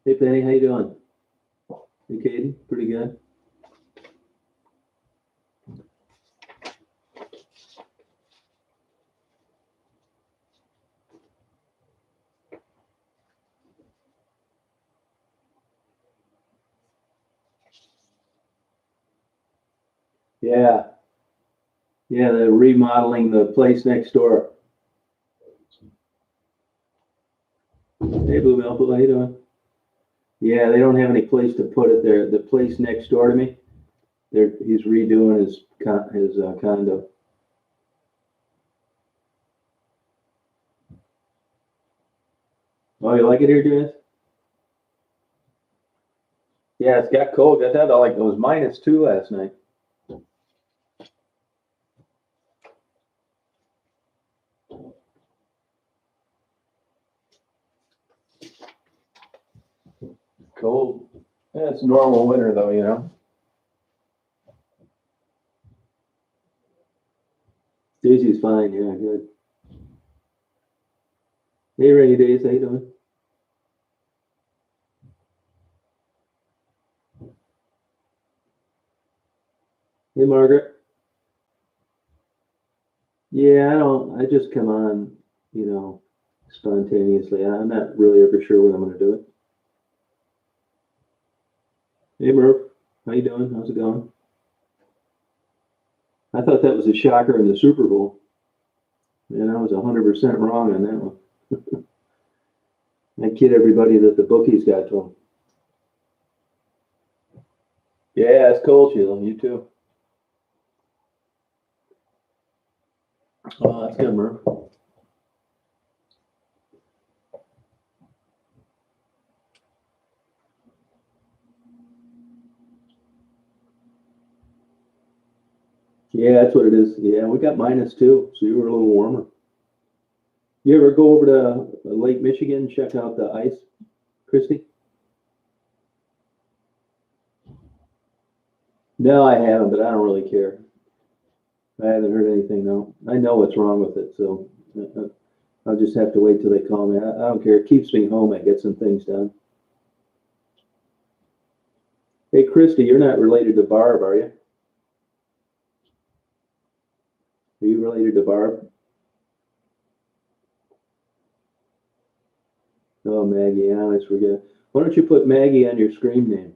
Hey Penny, how you doing? Hey Caden, pretty good. Yeah, yeah, they're remodeling the place next door. Hey Blue Bell, how you doing? Yeah, they don't have any place to put it there. The place next door to me, he's redoing his condo. Oh, you like it here, Jess? Yeah, it's got cold. Got that like it was -2 last night. Cold. Yeah, it's normal winter though, you know. Daisy's fine. Yeah, good. Hey, Rainy Days, how you doing? Hey, Margaret. Yeah, I don't. I just come on, you know, spontaneously. I'm not really ever sure when I'm going to do it. Hey, Murph, how you doing? How's it going? I thought that was a shocker in the Super Bowl, and I was 100% wrong on that one. I kid everybody that the bookies got to them. Yeah, it's cold, Sheila. You too. Oh, that's good, Murph. Yeah, that's what it is. Yeah, we got -2, so you were a little warmer. You ever go over to Lake Michigan and check out the ice, Christy? No, I haven't, but I don't really care. I haven't heard anything, no. I know what's wrong with it, so I'll just have to wait till they call me. I don't care. It keeps me home. I get some things done. Hey, Christy, you're not related to Barb, are you? Are you related to Barb? Oh, Maggie, I always forget. Why don't you put Maggie on your screen name?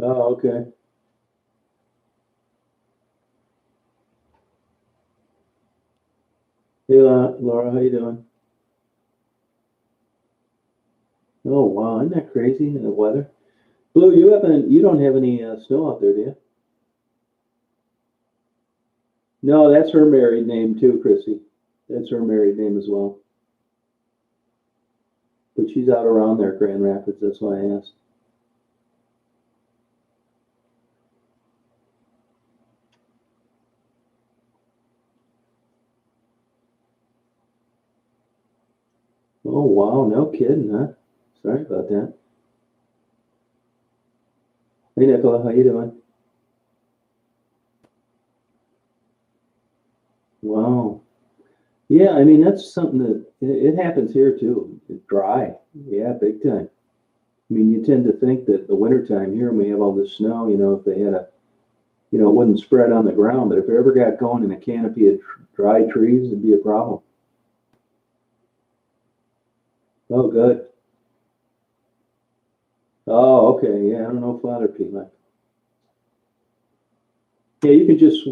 Oh, okay. Hey, Laura, how you doing? Oh, wow, isn't that crazy? The weather. Blue, you don't have any snow out there, do you? No, that's her married name too, Chrissy. That's her married name as well. But she's out around there, Grand Rapids. That's why I asked. Oh, wow, no kidding, huh? Sorry about that. Hey, Nicola, how you doing? Wow. Yeah, I mean that's something that it happens here too. It's dry. Yeah, big time. I mean, you tend to think that the wintertime here, when we have all this snow, if they had it wouldn't spread on the ground. But if it ever got going in a canopy of dry trees, it'd be a problem. Oh, good. Oh, okay. Yeah, I don't know if Father Pete like. Yeah, you can just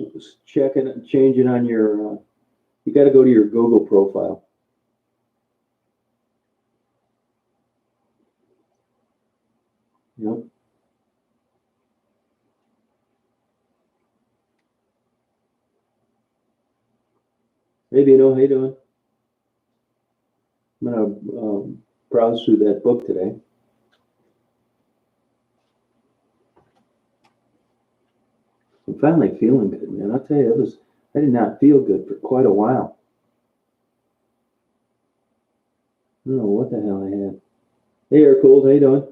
check it, change it on your. You got to go to your Google profile. Yep. Maybe you know how you doing. I'm gonna browse through that book today. I'm finally feeling good, man. I'll tell you, I did not feel good for quite a while. I don't know what the hell I had. Hey, Air Cold, how you doing?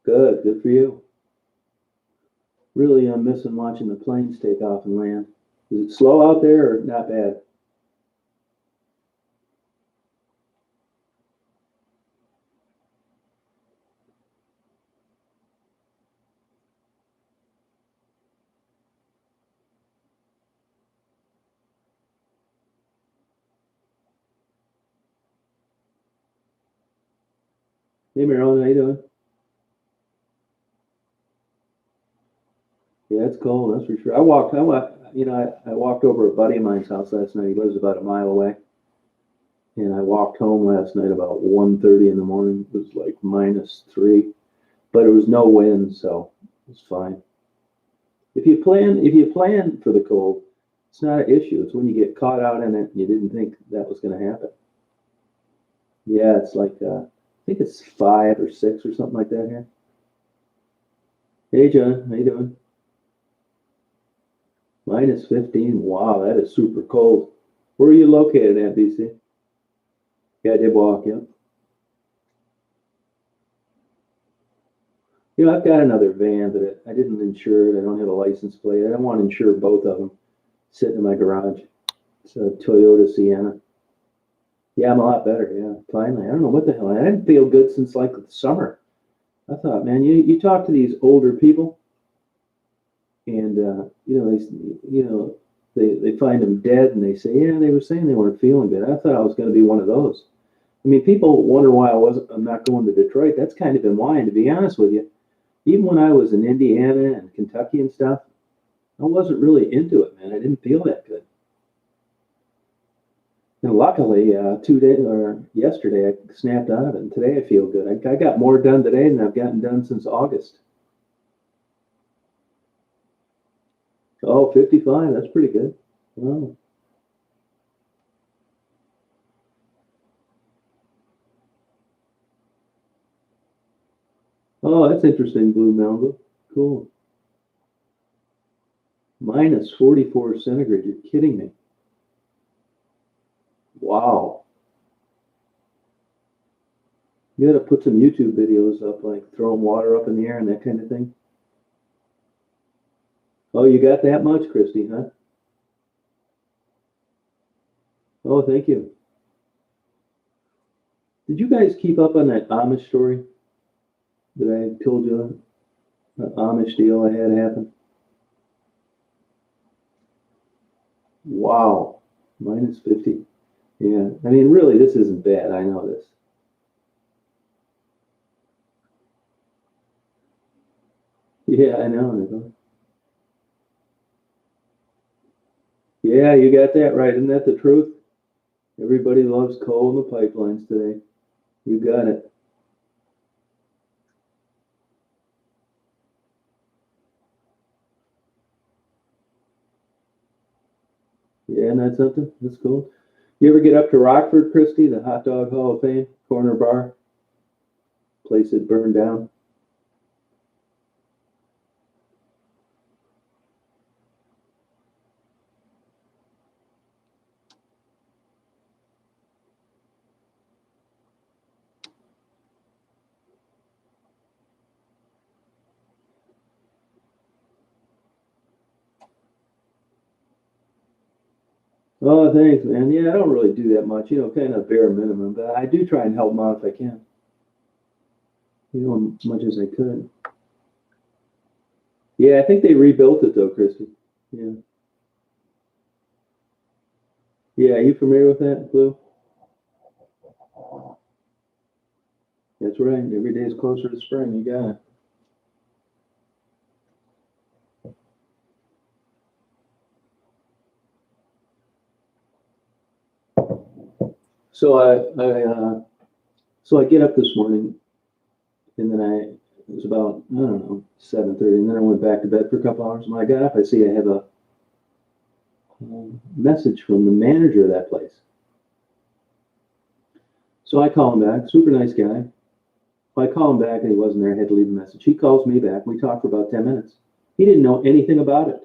Good, good for you. Really, I'm missing watching the planes take off and land. Is it slow out there or not bad? Hey, Marilyn, how you doing? Yeah, it's cold, that's for sure. I walked over a buddy of mine's house last night. He lives about a mile away. And I walked home last night about 1:30 in the morning. It was like -3, but it was no wind, so it's fine. If you plan for the cold, it's not an issue. It's when you get caught out in it and you didn't think that was going to happen. Yeah, it's like I think it's 5 or 6 or something like that here. Hey, John, how you doing? -15. Wow, that is super cold. Where are you located at, BC? Yeah, I did walk. Yeah. I've got another van, but I didn't insure it. I don't have a license plate. I don't want to insure both of them sitting in my garage. It's a Toyota Sienna. Yeah, I'm a lot better. Yeah, finally. I don't know what the hell. I didn't feel good since like the summer. I thought, man, you talk to these older people, and they find them dead, and they say, yeah, they were saying they weren't feeling good. I thought I was going to be one of those. I mean, people wonder why I'm not going to Detroit. That's kind of been why, and to be honest with you, even when I was in Indiana and Kentucky and stuff, I wasn't really into it, man. I didn't feel that good. And luckily, 2 days or yesterday, I snapped out of it. And today I feel good. I got more done today than I've gotten done since August. Oh, 55. That's pretty good. Oh, oh, that's interesting, Blue Malibu. Cool. -44 centigrade. You're kidding me. Wow. You got to put some YouTube videos up, like throwing water up in the air and that kind of thing. Oh, you got that much, Christy, huh? Oh, thank you. Did you guys keep up on that Amish story that I told you? The Amish deal I had happen? Wow. -50. Yeah. I mean, really, this isn't bad. I know this. Yeah, I know. Yeah, you got that right. Isn't that the truth? Everybody loves coal in the pipelines today. You got it. Yeah, and that's something. That's cool. You ever get up to Rockford, Christie, the hot dog hall of fame, corner bar, place that burned down? Oh, thanks, man. Yeah, I don't really do that much, kind of bare minimum, but I do try and help them out if I can, as much as I could. Yeah, I think they rebuilt it though, Christy. Yeah. Yeah, you familiar with that, Blue? That's right. Every day is closer to spring. You got it. So I get up this morning, and then it was about I don't know 7:30, and then I went back to bed for a couple hours. When I got up, I see I have message from the manager of that place. So I call him back, super nice guy. I call him back and he wasn't there. I had to leave a message. He calls me back. We talked for about 10 minutes. He didn't know anything about it.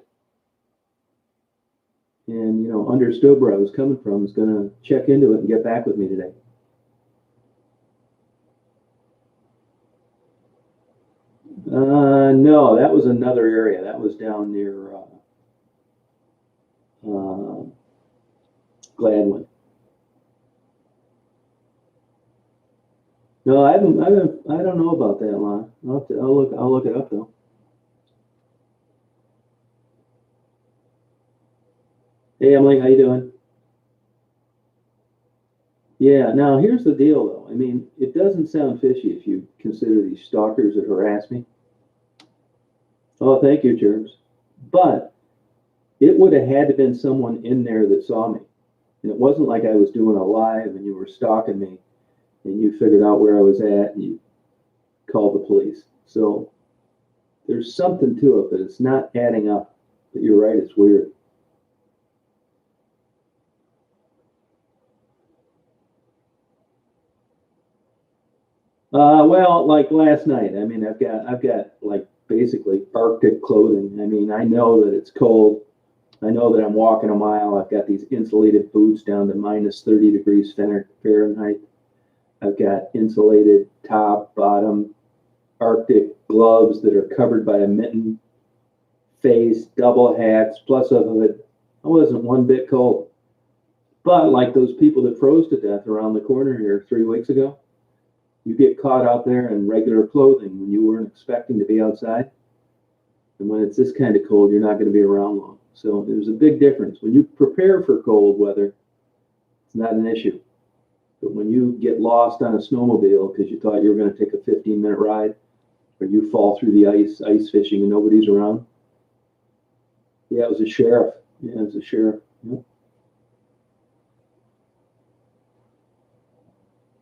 And, understood where I was coming from, was going to check into it and get back with me today. No, that was another area. That was down near Gladwin. No, I don't know about that line. I'll look it up though. Hey, Emily, how you doing? Yeah. Now here's the deal, though. I mean, it doesn't sound fishy if you consider these stalkers that harass me. Oh, thank you, Jervis. But it would have had to been someone in there that saw me, and it wasn't like I was doing a live and you were stalking me, and you figured out where I was at and you called the police. So there's something to it, but it's not adding up. But you're right, it's weird. Well, like last night. I mean, I've got like basically Arctic clothing. I mean, I know that it's cold. I know that I'm walking a mile. I've got these insulated boots down to minus 30 degrees Fahrenheit. I've got insulated top, bottom, Arctic gloves that are covered by a mitten, face, double hats, plus a hood. I wasn't one bit cold. But like those people that froze to death around the corner here 3 weeks ago, you get caught out there in regular clothing when you weren't expecting to be outside. And when it's this kind of cold, you're not going to be around long. So there's a big difference. When you prepare for cold weather, it's not an issue. But when you get lost on a snowmobile because you thought you were going to take a 15-minute ride, or you fall through the ice fishing and nobody's around. Yeah, it was a sheriff. Yeah, it was a sheriff. Yep.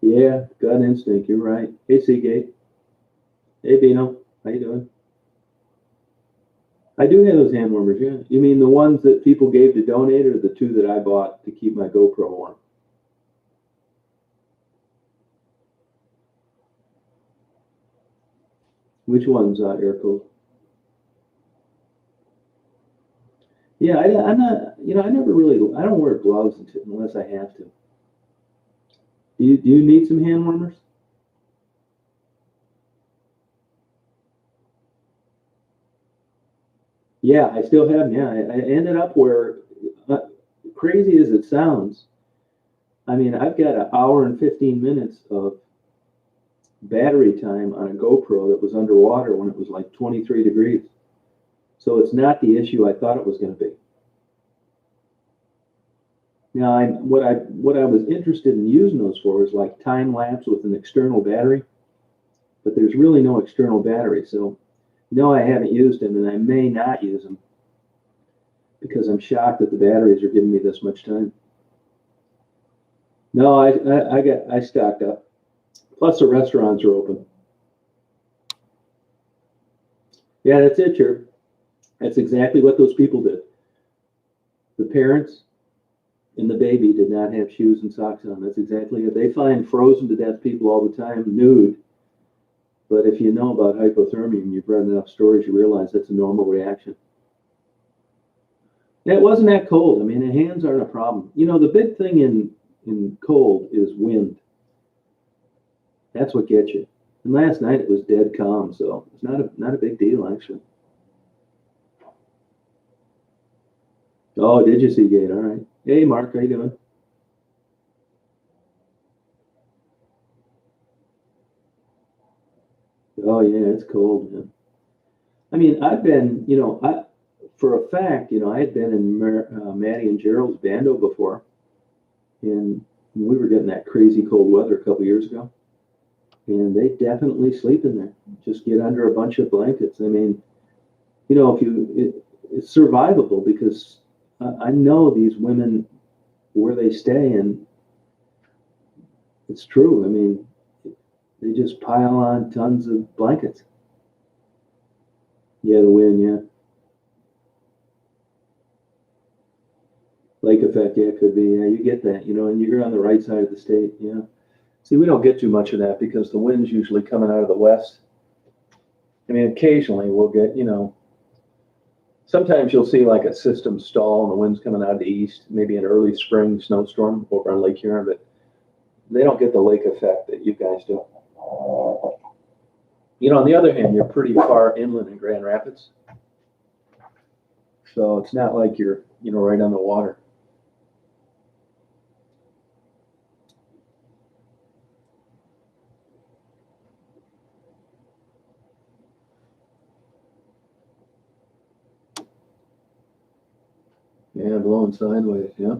Yeah, gut instinct. You're right. Hey, Seagate. Hey, Bino. How you doing? I do have those hand warmers, yeah. You mean the ones that people gave to donate, or the two that I bought to keep my GoPro warm? Which ones, air cooled? Yeah, I'm not. I never really. I don't wear gloves unless I have to. Do you need some hand warmers? Yeah, I still have them. Yeah, I ended up where, uh, crazy as it sounds, I mean, I've got an hour and 15 minutes of battery time on a GoPro that was underwater when it was like 23 degrees. So it's not the issue I thought it was going to be. Now, what I was interested in using those for is like time lapse with an external battery, but there's really no external battery. So no, I haven't used them, and I may not use them because I'm shocked that the batteries are giving me this much time. No, I stocked up. Plus the restaurants are open. Yeah, that's it, Chirp. That's exactly what those people did. The parents and the baby did not have shoes and socks on. That's exactly it. They find frozen to death people all the time nude. But if you know about hypothermia and you've read enough stories, you realize that's a normal reaction. It wasn't that cold. I mean, the hands aren't a problem. The big thing in cold is wind. That's what gets you. And last night it was dead calm, so it's not a big deal actually. Oh, did you see Gate? All right. Hey, Mark, how you doing? Oh yeah, it's cold, man. I mean, I've been, for a fact, I had been in Maddie and Gerald's bando before, and we were getting that crazy cold weather a couple years ago, and they definitely sleep in there. Just get under a bunch of blankets. I mean, if it's survivable because I know these women where they stay, and it's true. I mean, they just pile on tons of blankets. Yeah, the wind, yeah. Lake effect, yeah, it could be. Yeah, you get that, and you're on the right side of the state. Yeah. See, we don't get too much of that because the wind's usually coming out of the west. I mean, occasionally we'll get, sometimes you'll see like a system stall and the wind's coming out of the east, maybe an early spring snowstorm over on Lake Huron, but they don't get the lake effect that you guys do. On the other hand, you're pretty far inland in Grand Rapids. So it's not like you're, right on the water. Yeah, blowing sideways, yeah.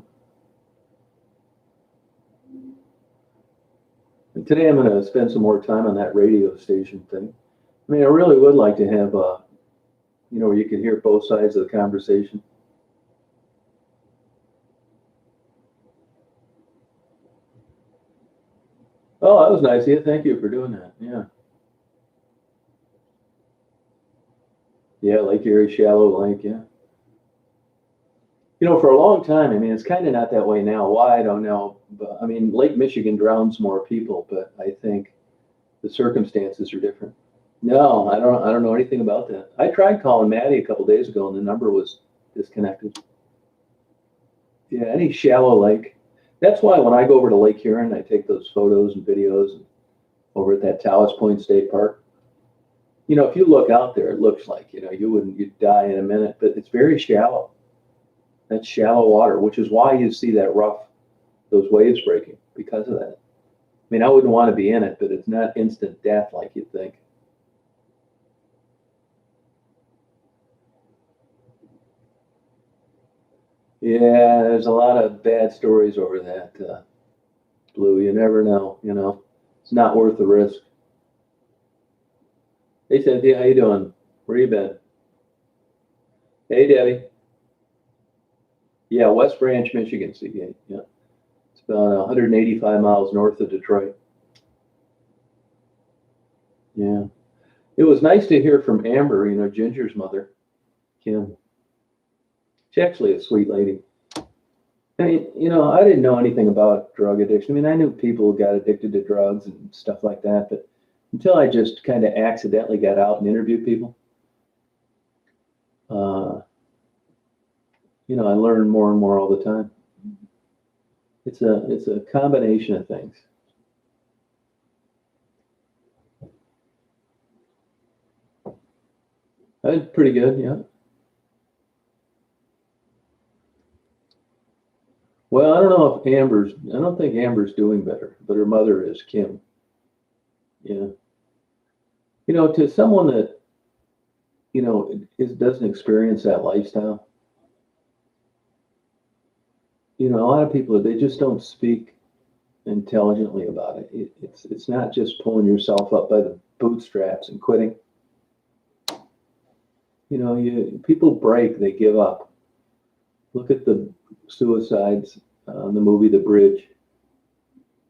And today I'm going to spend some more time on that radio station thing. I mean, I really would like to have, where you can hear both sides of the conversation. Oh, that was nice. Yeah, thank you for doing that. Yeah. Yeah, Lake Erie, shallow lake, yeah. For a long time, I mean, it's kind of not that way now. Why, I don't know. But I mean, Lake Michigan drowns more people, but I think the circumstances are different. No, I don't know anything about that. I tried calling Maddie a couple days ago and the number was disconnected. Yeah, any shallow lake. That's why when I go over to Lake Huron, I take those photos and videos over at that Taos Point State Park. If you look out there, it looks like, you'd die in a minute, but it's very shallow. That's shallow water, which is why you see those waves breaking because of that. I mean, I wouldn't want to be in it, but it's not instant death like you'd think. Yeah, there's a lot of bad stories over that, Blue. You never know. It's not worth the risk. Hey, Cynthia, how you doing? Where you been? Hey, Debbie. Yeah, West Branch, Michigan, Seagate. Yeah, it's about 185 miles north of Detroit. Yeah, it was nice to hear from Amber. Ginger's mother, Kim. She's actually a sweet lady. I mean, I didn't know anything about drug addiction. I mean, I knew people who got addicted to drugs and stuff like that, but until I just kind of accidentally got out and interviewed people, uh, I learn more and more all the time. It's a combination of things. That's pretty good, yeah. Well, I don't know if I don't think Amber's doing better, but her mother is, Kim. Yeah. To someone that, doesn't experience that lifestyle, a lot of people, they just don't speak intelligently about it. It's not just pulling yourself up by the bootstraps and quitting. People break, they give up. Look at the suicides on the movie The Bridge.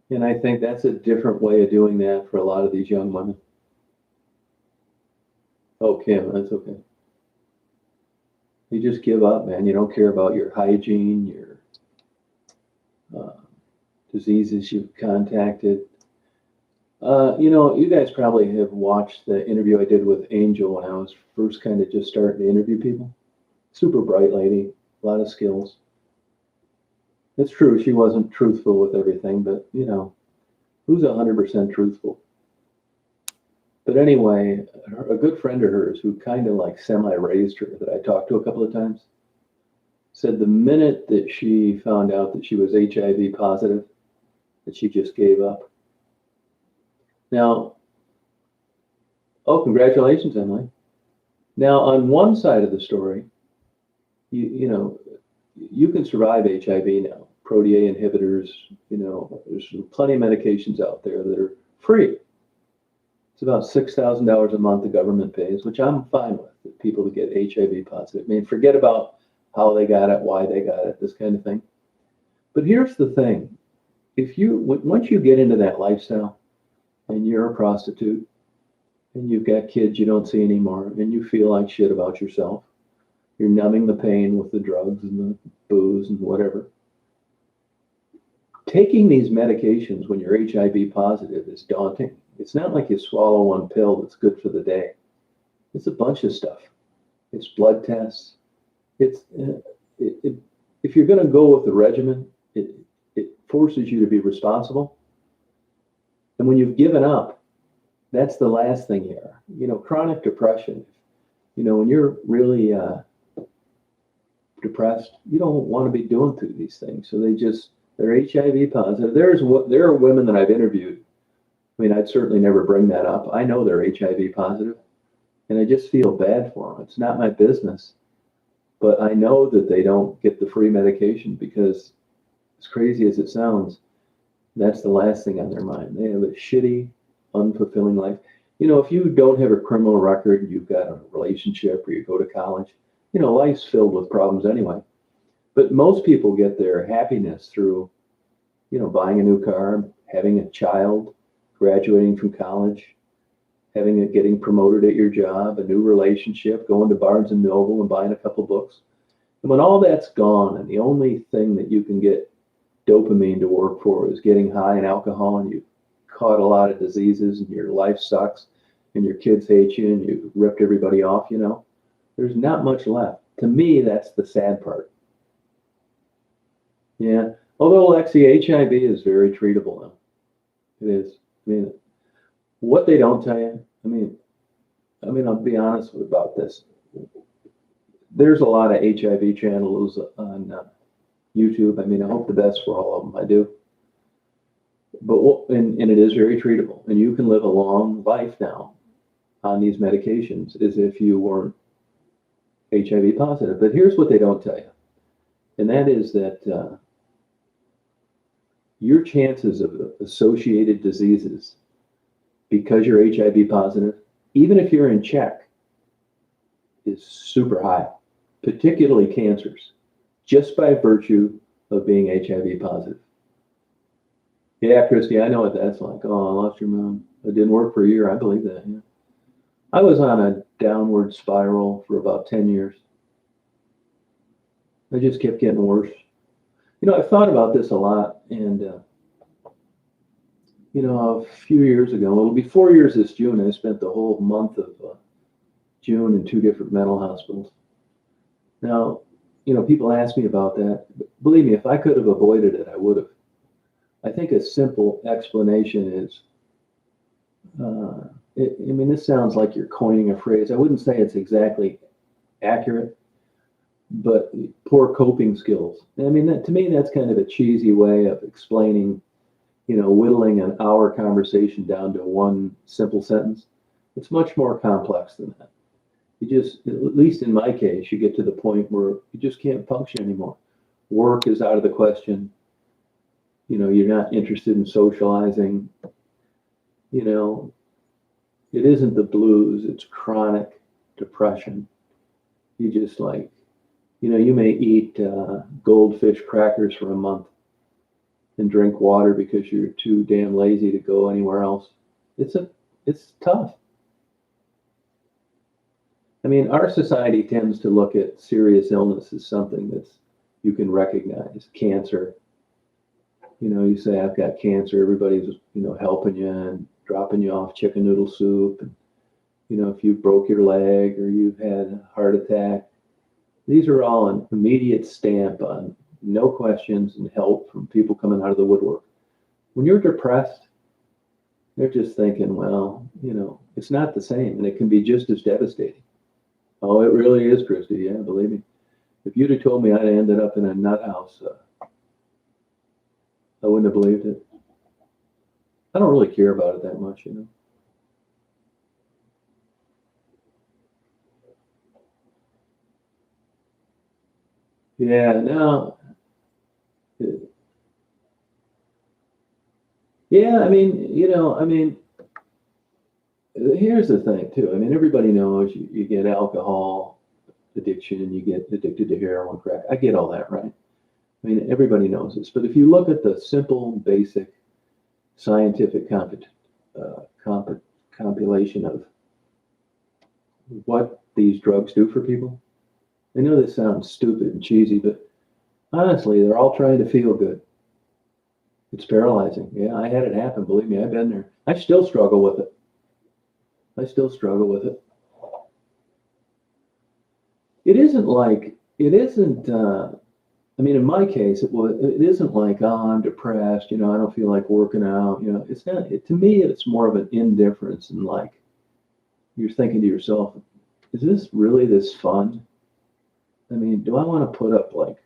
And I think that's a different way of doing that for a lot of these young women. Oh, Kim, that's okay. You just give up, man. You don't care about your hygiene, your uh, diseases you've contacted. You guys probably have watched the interview I did with Angel when I was first kind of just starting to interview people. Super bright lady, a lot of skills. It's true, she wasn't truthful with everything, but who's 100% truthful? But anyway, a good friend of hers who kind of like semi-raised her that I talked to a couple of times said the minute that she found out that she was HIV positive, that she just gave up. Now, oh, congratulations, Emily. Now, on one side of the story, you can survive HIV now. Protea inhibitors, there's plenty of medications out there that are free. It's about $6,000 a month the government pays, which I'm fine with people that get HIV positive. I mean, forget about how they got it, why they got it, this kind of thing. But here's the thing. Once you get into that lifestyle and you're a prostitute and you've got kids you don't see anymore and you feel like shit about yourself, You're numbing the pain with the drugs and the booze and whatever. Taking these medications when you're HIV positive is daunting. It's not like you swallow one pill that's good for the day. It's a bunch of stuff. It's blood tests. It's if you're going to go with the regimen, it forces you to be responsible. And when you've given up, that's the last thing here. Chronic depression. When you're really depressed, you don't want to be doing through these things. So they're HIV positive. There are women that I've interviewed. I mean, I'd certainly never bring that up. I know they're HIV positive, and I just feel bad for them. It's not my business, but I know that they don't get the free medication because, as crazy as it sounds, that's the last thing on their mind. They have a shitty, unfulfilling life. If you don't have a criminal record, you've got a relationship, or you go to college, life's filled with problems anyway. But most people get their happiness through, buying a new car, having a child, graduating from college, getting promoted at your job, a new relationship, going to Barnes and Noble and buying a couple books. And when all that's gone, and the only thing that you can get dopamine to work for is getting high in alcohol, and you've caught a lot of diseases, and your life sucks, and your kids hate you, and you've ripped everybody off, there's not much left. To me, that's the sad part. Yeah. Although, Lexi, HIV is very treatable now. It is. I mean, what they don't tell you, I'll be honest about this. There's a lot of HIV channels on YouTube. I hope the best for all of them. I do. But and it is very treatable, and you can live a long life now on these medications as if you weren't HIV positive. But here's what they don't tell you, and that is that your chances of associated diseases because you're HIV positive, even if you're in check, is super high, particularly cancers, just by virtue of being HIV positive. Yeah, Christy, I know what that's like. Oh, I lost your mom. It didn't work for a year. I believe that. Yeah. I was on a downward spiral for about 10 years. I just kept getting worse. I've thought about this a lot, and a few years ago, it'll be 4 years this June. I spent the whole month of June in 2 different mental hospitals. Now, people ask me about that. Believe me, if I could have avoided it, I would have. I think a simple explanation is, this sounds like you're coining a phrase. I wouldn't say it's exactly accurate, but poor coping skills. To me, that's kind of a cheesy way of explaining, whittling an hour conversation down to one simple sentence. It's much more complex than that. At least in my case, you get to the point where you just can't function anymore. Work is out of the question. You're not interested in socializing. It isn't the blues, it's chronic depression. You just you may eat goldfish crackers for a month and drink water because you're too damn lazy to go anywhere else. It's tough. Our society tends to look at serious illness as something that's you can recognize. Cancer. You say, I've got cancer. Everybody's, helping you and dropping you off chicken noodle soup. And, if you broke your leg or you've had a heart attack, these are all an immediate stamp on no questions and help from people coming out of the woodwork. When you're depressed, they're just thinking, well, it's not the same, and it can be just as devastating. Oh, it really is, Christy. Yeah, believe me. If you'd have told me I'd ended up in a nut house, I wouldn't have believed it. I don't really care about it that much, Yeah, no. Yeah, here's the thing too. Everybody knows you get alcohol addiction, you get addicted to heroin, crack. I get all that, right? Everybody knows this. But if you look at the simple, basic, scientific compilation of what these drugs do for people, I know this sounds stupid and cheesy, but honestly, they're all trying to feel good. It's paralyzing. Yeah, I had it happen. Believe me, I've been there. I still struggle with it. I still struggle with it. It isn't like, it isn't, I mean, in my case, it isn't like, oh, I'm depressed, I don't feel like working out, it's not, to me, it's more of an indifference and like, you're thinking to yourself, is this really this fun? I mean, do I want to put up like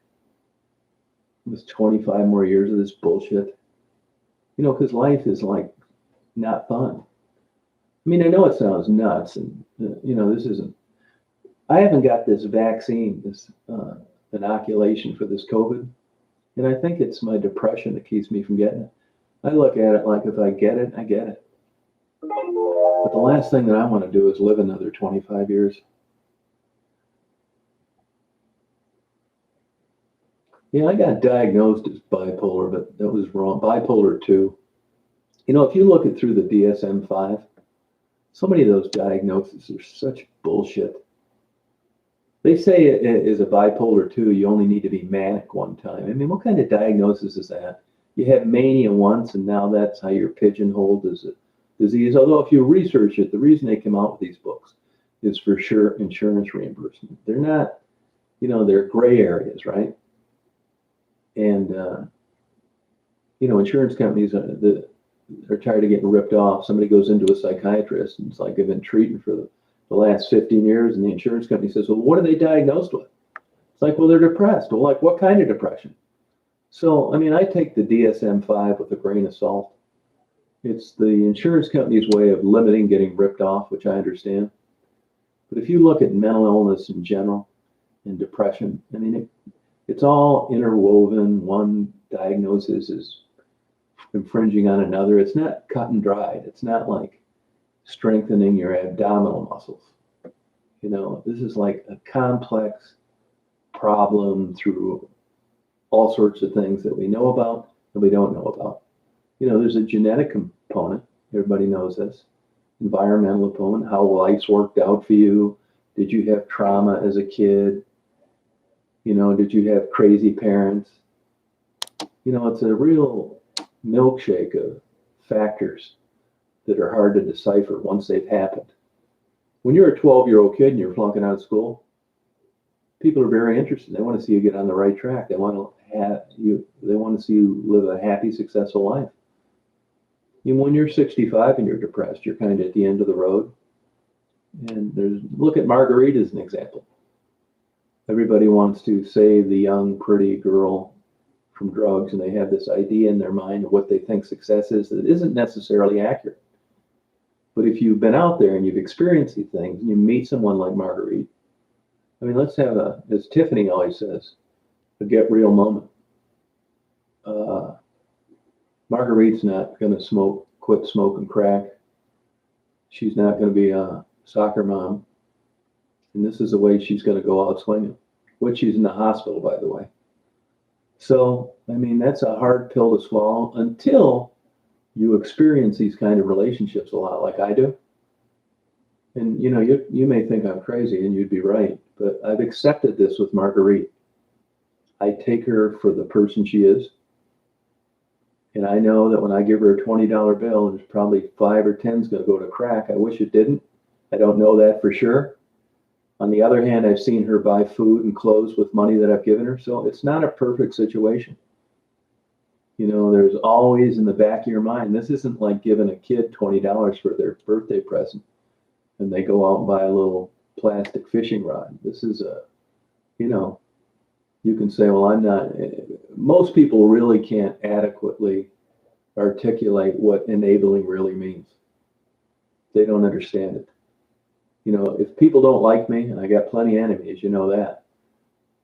with 25 more years of this bullshit? Because life is like not fun. I mean, I know it sounds nuts, and this isn't. I haven't got this vaccine, this inoculation for this COVID, and I think it's my depression that keeps me from getting it. I look at it like if I get it, I get it. But the last thing that I want to do is live another 25 years. Yeah, I got diagnosed as bipolar, but that was wrong. Bipolar 2. If you look at through the DSM-5, so many of those diagnoses are such bullshit. They say as a bipolar 2, you only need to be manic one time. I mean, what kind of diagnosis is that? You have mania once, and now that's how you're pigeonholed as a disease. Although if you research it, the reason they come out with these books is for sure insurance reimbursement. They're not, they're gray areas, right? And insurance companies are tired of getting ripped off. Somebody goes into a psychiatrist and it's like they've been treating for the last 15 years, and the insurance company says, well, what are they diagnosed with? It's like, well, they're depressed. Well, like, what kind of depression? So, I mean, I take the DSM-5 with a grain of salt. It's the insurance company's way of limiting getting ripped off, which I understand. But if you look at mental illness in general and depression, I mean, it's all interwoven. One diagnosis is infringing on another. It's not cut and dried. It's not like strengthening your abdominal muscles. This is like a complex problem through all sorts of things that we know about and we don't know about. There's a genetic component. Everybody knows this. Environmental component, how life's worked out for you. Did you have trauma as a kid? Did you have crazy parents? It's a real milkshake of factors that are hard to decipher once they've happened. When you're a 12-year-old kid and you're flunking out of school, people are very interested. They want to see you get on the right track. They want to see you live a happy, successful life. When you're 65 and you're depressed, you're kind of at the end of the road. And look at Marguerite as an example. Everybody wants to save the young, pretty girl from drugs, and they have this idea in their mind of what they think success is that isn't necessarily accurate. But if you've been out there and you've experienced these things, and you meet someone like Marguerite, I mean, let's have as Tiffany always says, a get real moment. Marguerite's not going to quit smoking crack. She's not going to be a soccer mom. And this is the way she's going to go out swinging, which she's in the hospital, by the way. So, I mean, that's a hard pill to swallow until you experience these kind of relationships a lot like I do. And, you may think I'm crazy, and you'd be right, but I've accepted this with Marguerite. I take her for the person she is. And I know that when I give her a $20 bill, there's probably 5 or 10 is going to go to crack. I wish it didn't. I don't know that for sure. On the other hand, I've seen her buy food and clothes with money that I've given her. So it's not a perfect situation. There's always in the back of your mind, this isn't like giving a kid $20 for their birthday present and they go out and buy a little plastic fishing rod. This is you can say, well, most people really can't adequately articulate what enabling really means. They don't understand it. If people don't like me, and I got plenty of enemies, that,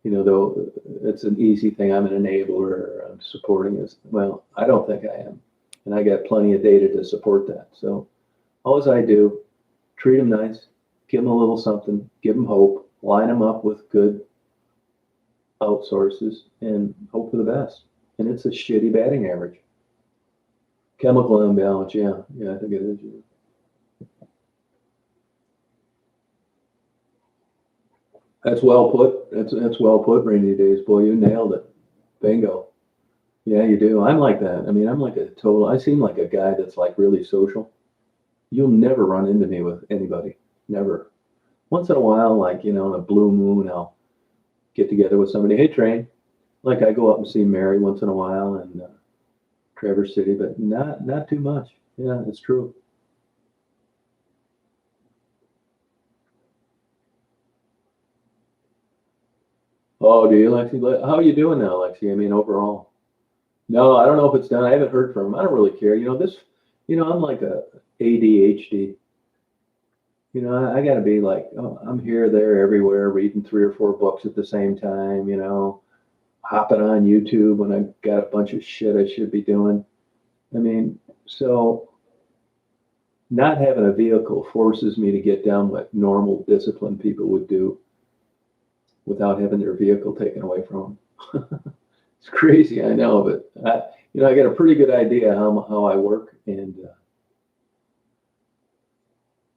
though it's an easy thing, I'm an enabler, or I'm supporting this. Well, I don't think I am. And I got plenty of data to support that. So all I do, treat them nice, give them a little something, give them hope, line them up with good outsources, and hope for the best. And it's a shitty batting average. Chemical imbalance, yeah, I think it is. That's well put. That's well put, Rainy Days. Boy, you nailed it. Bingo. Yeah, you do. I'm like that. I mean, I'm like a total, I seem like a guy that's like really social. You'll never run into me with anybody. Never. Once in a while, like, on a blue moon, I'll get together with somebody. Hey, Train. Like I go up and see Mary once in a while and Traverse City, but not too much. Yeah, it's true. Oh, do you, Lexi? How are you doing now, Lexi? I mean, overall. No, I don't know if it's done. I haven't heard from him. I don't really care. I'm like a ADHD. I got to be like, oh, I'm here, there, everywhere, reading three or four books at the same time, hopping on YouTube when I got a bunch of shit I should be doing. I mean, so not having a vehicle forces me to get down what normal disciplined people would do without having their vehicle taken away from them. It's crazy, I know, but I got a pretty good idea how I work, and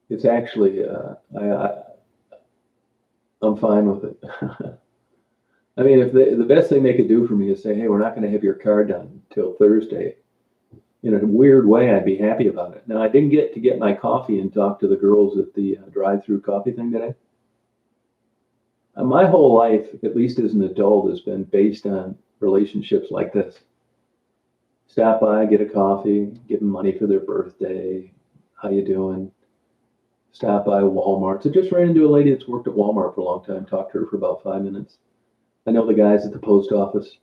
it's actually I'm fine with it. I mean, if the best thing they could do for me is say, "Hey, we're not going to have your car done till Thursday," in a weird way, I'd be happy about it. Now, I didn't get to get my coffee and talk to the girls at the drive-through coffee thing today. My whole life, at least as an adult, has been based on relationships like this. Stop by, get a coffee, give them money for their birthday. How you doing? Stop by Walmart. So just ran into a lady that's worked at Walmart for a long time. Talked to her for about 5 minutes. I know the guys at the post office.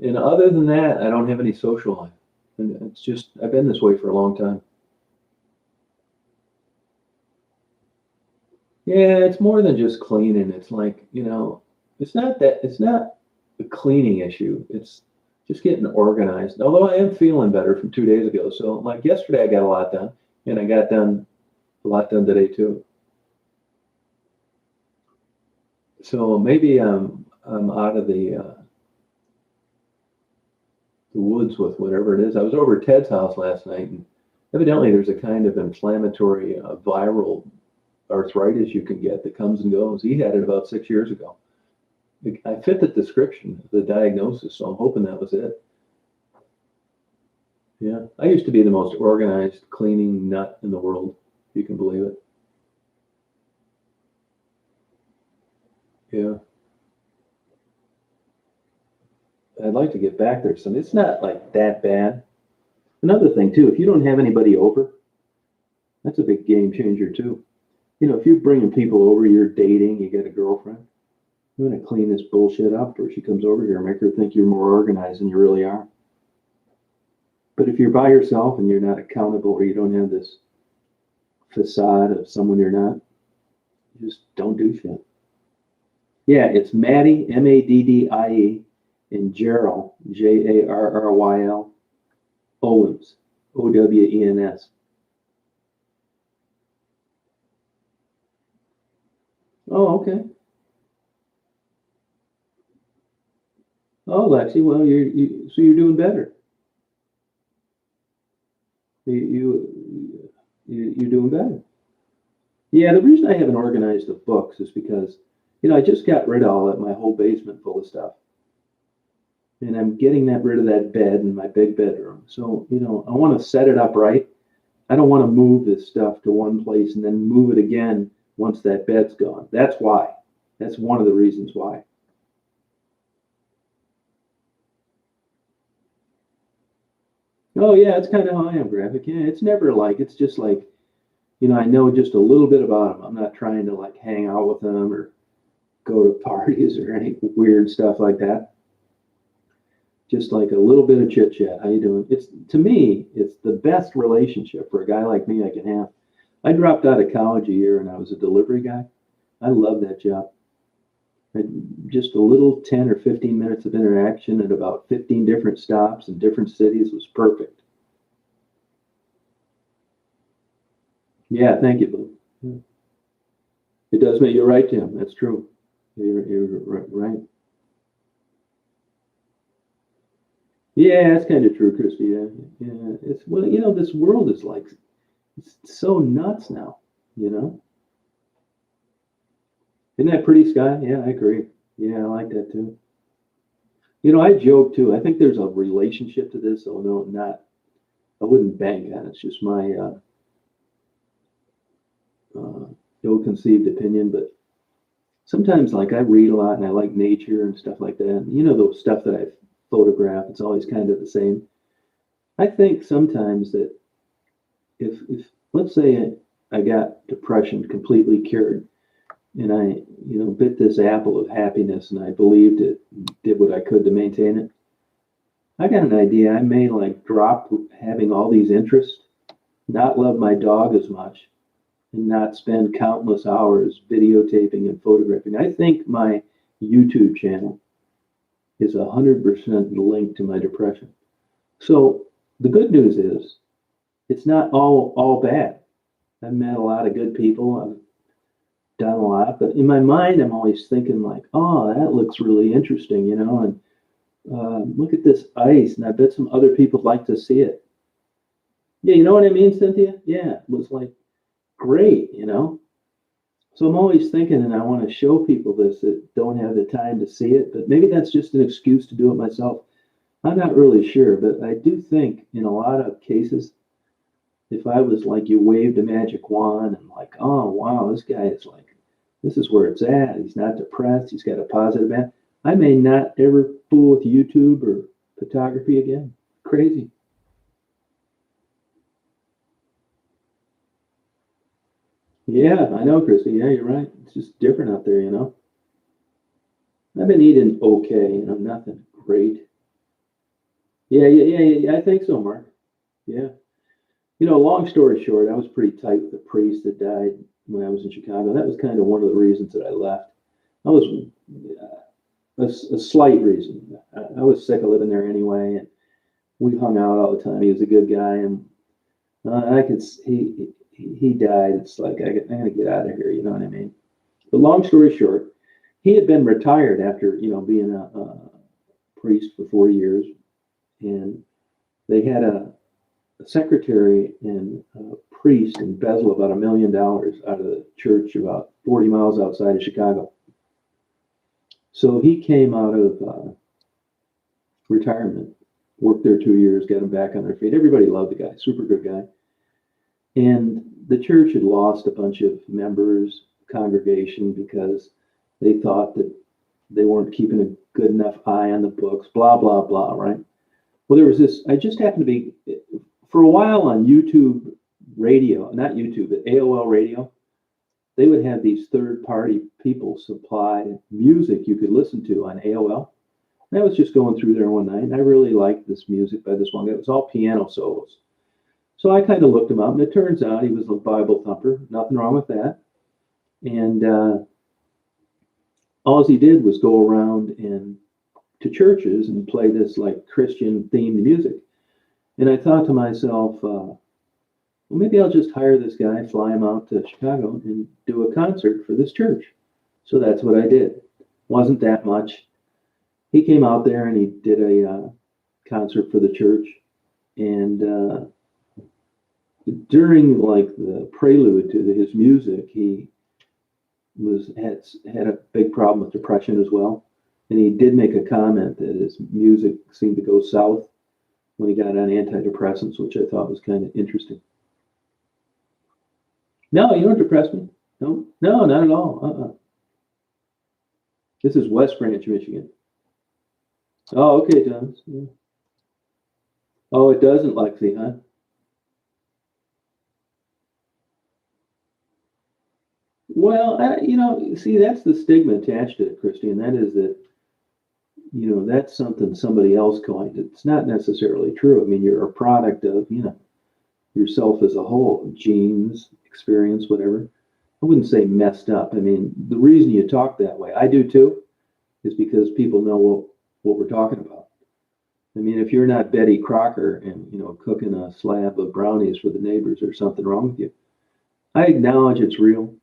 And other than that, I don't have any social life. And it's just, I've been this way for a long time. Yeah, it's more than just cleaning. It's like, it's not a cleaning issue. It's just getting organized. Although I am feeling better from 2 days ago. So like yesterday I got a lot done and I got done a lot done today too. So maybe I'm out of the woods with whatever it is. I was over at Ted's house last night and evidently there's a kind of inflammatory viral arthritis you can get that comes and goes. He had it about 6 years ago. I fit the description, the diagnosis, so I'm hoping that was it. Yeah, I used to be the most organized cleaning nut in the world, if you can believe it. Yeah, I'd like to get back there. So it's not like that bad. Another thing too, if you don't have anybody over, that's a big game changer too. If you're bringing people over, you're dating, you get a girlfriend, you want to clean this bullshit up before she comes over here and make her think you're more organized than you really are. But if you're by yourself and you're not accountable or you don't have this facade of someone you're not, you just don't do shit. Yeah, it's Maddie, Maddie, and Gerald, Jarryl, Owens, Owens. Oh, okay. Oh, Lexi, well, so you're doing better. You're doing better. Yeah, the reason I haven't organized the books is because, I just got rid of all that, my whole basement full of stuff. And I'm getting rid of that bed in my big bedroom. So, I want to set it up right. I don't want to move this stuff to one place and then move it again once that bed's gone. That's why. That's one of the reasons why. Oh yeah, it's kind of how I am, graphic. Yeah, it's never like it's just like I know just a little bit about them. I'm not trying to like hang out with them or go to parties or any weird stuff like that. Just like a little bit of chit chat. How you doing? It's to me, it's the best relationship for a guy like me I can have. I dropped out of college a year and I was a delivery guy. I love that job. Just a little 10 or 15 minutes of interaction at about 15 different stops in different cities was perfect. Yeah, thank you, Lou. Yeah. It does make you're right, Tim. That's true. You're right. Yeah, that's kind of true, Christy. Yeah, yeah. It's well, this world is like it's so nuts now. You know. Isn't that pretty, Scott? Yeah, I agree. Yeah, I like that too. I joke too. I think there's a relationship to this, although not. I wouldn't bank on it. It's just my uh, ill-conceived opinion. But sometimes, like I read a lot and I like nature and stuff like that. And, the stuff that I photograph, it's always kind of the same. I think sometimes that if let's say I got depression completely cured, and I, bit this apple of happiness, and I believed it, did what I could to maintain it. I got an idea. I may like drop having all these interests, not love my dog as much, and not spend countless hours videotaping and photographing. I think my YouTube channel is 100% linked to my depression. So the good news is it's not all bad. I've met a lot of good people. I've done a lot, but in my mind, I'm always thinking like, oh, that looks really interesting, and look at this ice, and I bet some other people like to see it. Yeah, you know what I mean, Cynthia? Yeah, it was like great. So I'm always thinking, and I want to show people this that don't have the time to see it, but maybe that's just an excuse to do it myself. I'm not really sure, but I do think in a lot of cases, if I was like you waved a magic wand and like, oh wow, this guy is like, this is where it's at. He's not depressed. He's got a positive man. I may not ever fool with YouTube or photography again. Crazy. Yeah, I know, Christy. Yeah, you're right. It's just different out there. I've been eating okay, nothing great. Yeah, yeah, yeah, yeah, yeah, I think so, Mark. Yeah. Long story short, I was pretty tight with the priest that died when I was in Chicago. That was kind of one of the reasons that I left. I was a slight reason. I was sick of living there anyway, and we hung out all the time. He was a good guy, and I could he died. It's like I gotta get out of here. You know what I mean? But long story short, he had been retired after being a priest for 4 years, and they had a secretary and a priest embezzle about $1 million out of the church about 40 miles outside of Chicago. So he came out of retirement, worked there 2 years, got him back on their feet. Everybody loved the guy, super good guy. And the church had lost a bunch of members, congregation, because they thought that they weren't keeping a good enough eye on the books, blah, blah, blah, right? Well, there was this, I just happened to be, for a while on YouTube radio, not YouTube, but AOL radio, they would have these third party people supply music you could listen to on AOL. And I was just going through there one night, and I really liked this music by this one guy. It was all piano solos. So I kind of looked him up, and it turns out he was a Bible thumper. Nothing wrong with that. And all he did was go around and to churches and play this like Christian themed music. And I thought to myself, well, maybe I'll just hire this guy, fly him out to Chicago, and do a concert for this church. So that's what I did. Wasn't that much. He came out there and he did a concert for the church. And during like the prelude to his music, he had a big problem with depression as well. And he did make a comment that his music seemed to go south when he got on antidepressants, which I thought was kind of interesting. No, you don't depress me. No, no, not at all. This is West Branch, Michigan. Oh, okay, John. Yeah. Oh, it doesn't, Lexi, huh? Well, see, that's the stigma attached to it, Christy, and that is that, that's something somebody else coined. It's not necessarily true. I mean, you're a product of, yourself as a whole, genes, experience, whatever. I wouldn't say messed up. I mean, the reason you talk that way, I do too, is because people know what we're talking about. I mean, if you're not Betty Crocker and, cooking a slab of brownies for the neighbors, there's something wrong with you. I acknowledge it's real.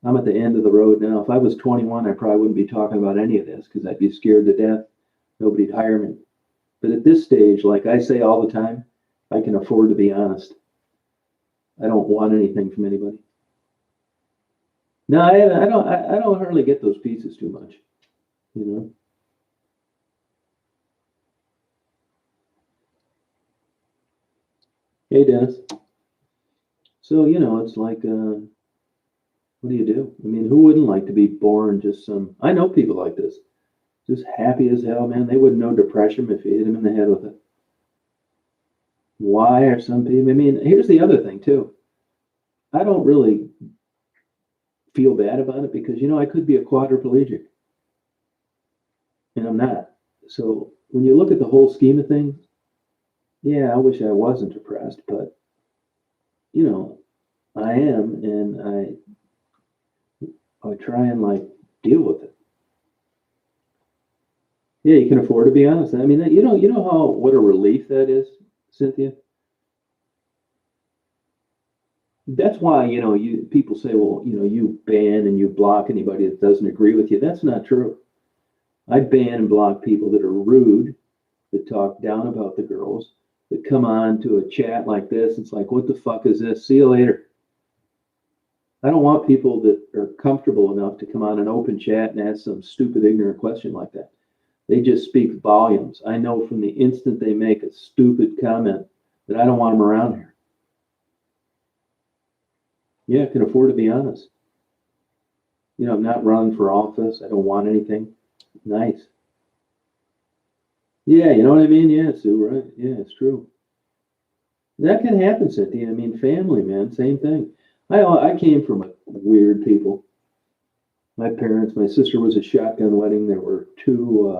I'm at the end of the road now. If I was 21, I probably wouldn't be talking about any of this because I'd be scared to death. Nobody'd hire me. But at this stage, like I say all the time, I can afford to be honest. I don't want anything from anybody. No, I don't hardly get those pieces too much, you know. Hey, Dennis. So, it's like, what do you do? I mean, who wouldn't like to be born just some? I know people like this, just happy as hell, man. They wouldn't know depression if you hit them in the head with it. Why are some people? I mean, here's the other thing too. I don't really feel bad about it because I could be a quadriplegic, and I'm not. So when you look at the whole scheme of things, yeah, I wish I wasn't depressed, but you know, I am, and I try and like deal with it. Yeah, you can afford to be honest. I mean, you know how what a relief that is, Cynthia. That's why you people say, well, you ban and you block anybody that doesn't agree with you. That's not true. I ban and block people that are rude, that talk down about the girls, that come on to a chat like this. It's like, what the fuck is this? See you later. I don't want people that are comfortable enough to come on an open chat and ask some stupid, ignorant question like that. They just speak volumes. I know from the instant they make a stupid comment that I don't want them around here. Yeah, I can afford to be honest. I'm not running for office. I don't want anything. Nice. Yeah, you know what I mean? Yeah, Sue, right. Yeah, it's true. That can happen, Cynthia. I mean, family, man, same thing. I came from a weird people. My parents, my sister was a shotgun wedding. There were two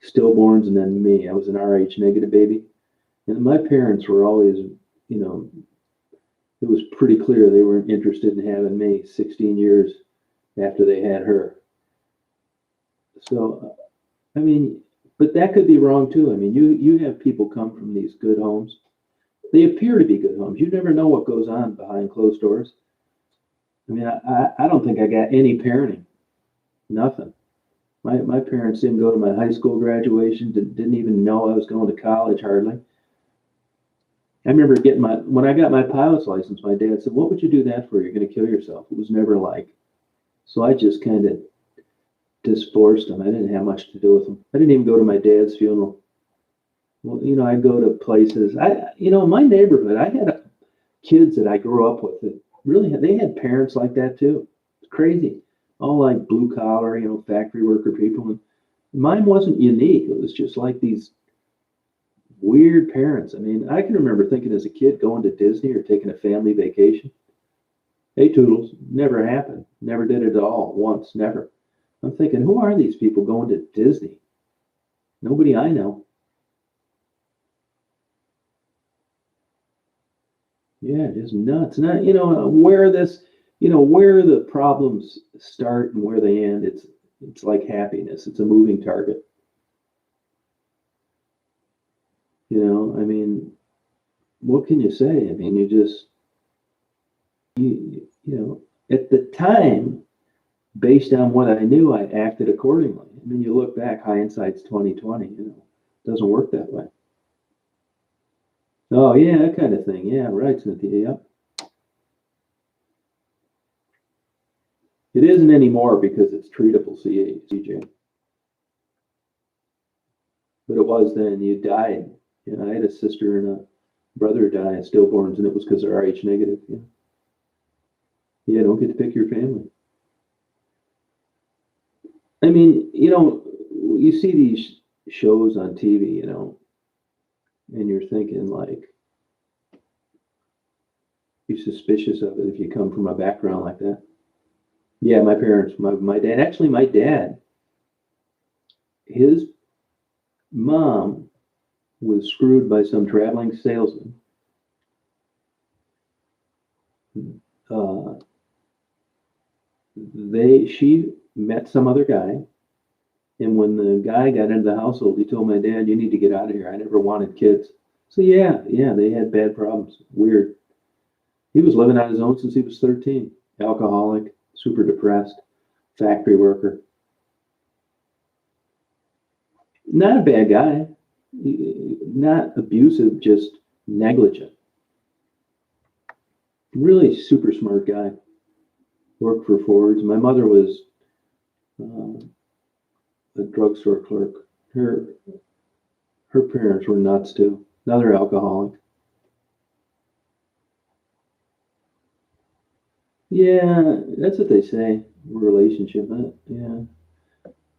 stillborns and then me. I was an RH negative baby. And my parents were always, you know, it was pretty clear they weren't interested in having me 16 years after they had her. So, I mean, but that could be wrong too. I mean, you have people come from these good homes. They appear to be good homes. You never know what goes on behind closed doors. I mean, I don't think I got any parenting, nothing. My parents didn't go to my high school graduation, didn't even know I was going to college hardly. I remember when I got my pilot's license, my dad said, "What would you do that for? You're going to kill yourself." It was never like, so I just kind of divorced him. I didn't have much to do with him. I didn't even go to my dad's funeral. Well, I go to places. My neighborhood, I had kids that I grew up with that really they had parents like that too. It's crazy. All like blue collar, factory worker people. And mine wasn't unique. It was just like these weird parents. I mean, I can remember thinking as a kid going to Disney or taking a family vacation. Hey, Toodles, never happened. Never did it at all. Once, never. I'm thinking, who are these people going to Disney? Nobody I know. Yeah, just nuts. Not, where the problems start and where they end. It's like happiness. It's a moving target. I mean, what can you say? I mean, at the time, based on what I knew, I acted accordingly. I mean, you look back, hindsight's 2020. It doesn't work that way. Oh yeah, that kind of thing. Yeah, right, Cynthia. Yep. It isn't anymore because it's treatable, CJ. But it was then. You died. I had a sister and a brother die of stillborns, and it was because they're Rh negative. Yeah. Yeah, don't get to pick your family. I mean, you see these shows on TV, and you're thinking like you're suspicious of it if you come from a background like that. Yeah, my parents, my dad, actually, my dad, his mom was screwed by some traveling salesman. Uh, she met some other guy, and when the guy got into the household, he told my dad, "You need to get out of here. I never wanted kids." So yeah, they had bad problems. Weird. He was living on his own since he was 13. Alcoholic, super depressed, factory worker. Not a bad guy. Not abusive, just negligent. Really super smart guy. worked for Fords. My mother was a drugstore clerk. Her her parents were nuts too. Another alcoholic. Yeah, that's what they say. Relationship. Yeah.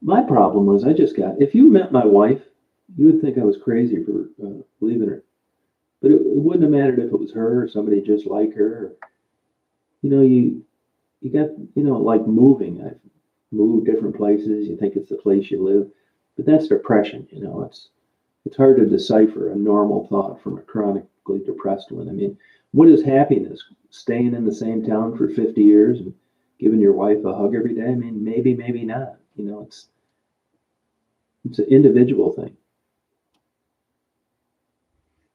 My problem was I just got. If you met my wife, you would think I was crazy for leaving her. But it wouldn't have mattered if it was her or somebody just like her. Or, you got like moving. I've moved different places. You think it's the place you live, but that's depression. It's hard to decipher a normal thought from a chronically depressed one. I mean, what is happiness? Staying in the same town for 50 years and giving your wife a hug every day? I mean, maybe, maybe not. It's an individual thing.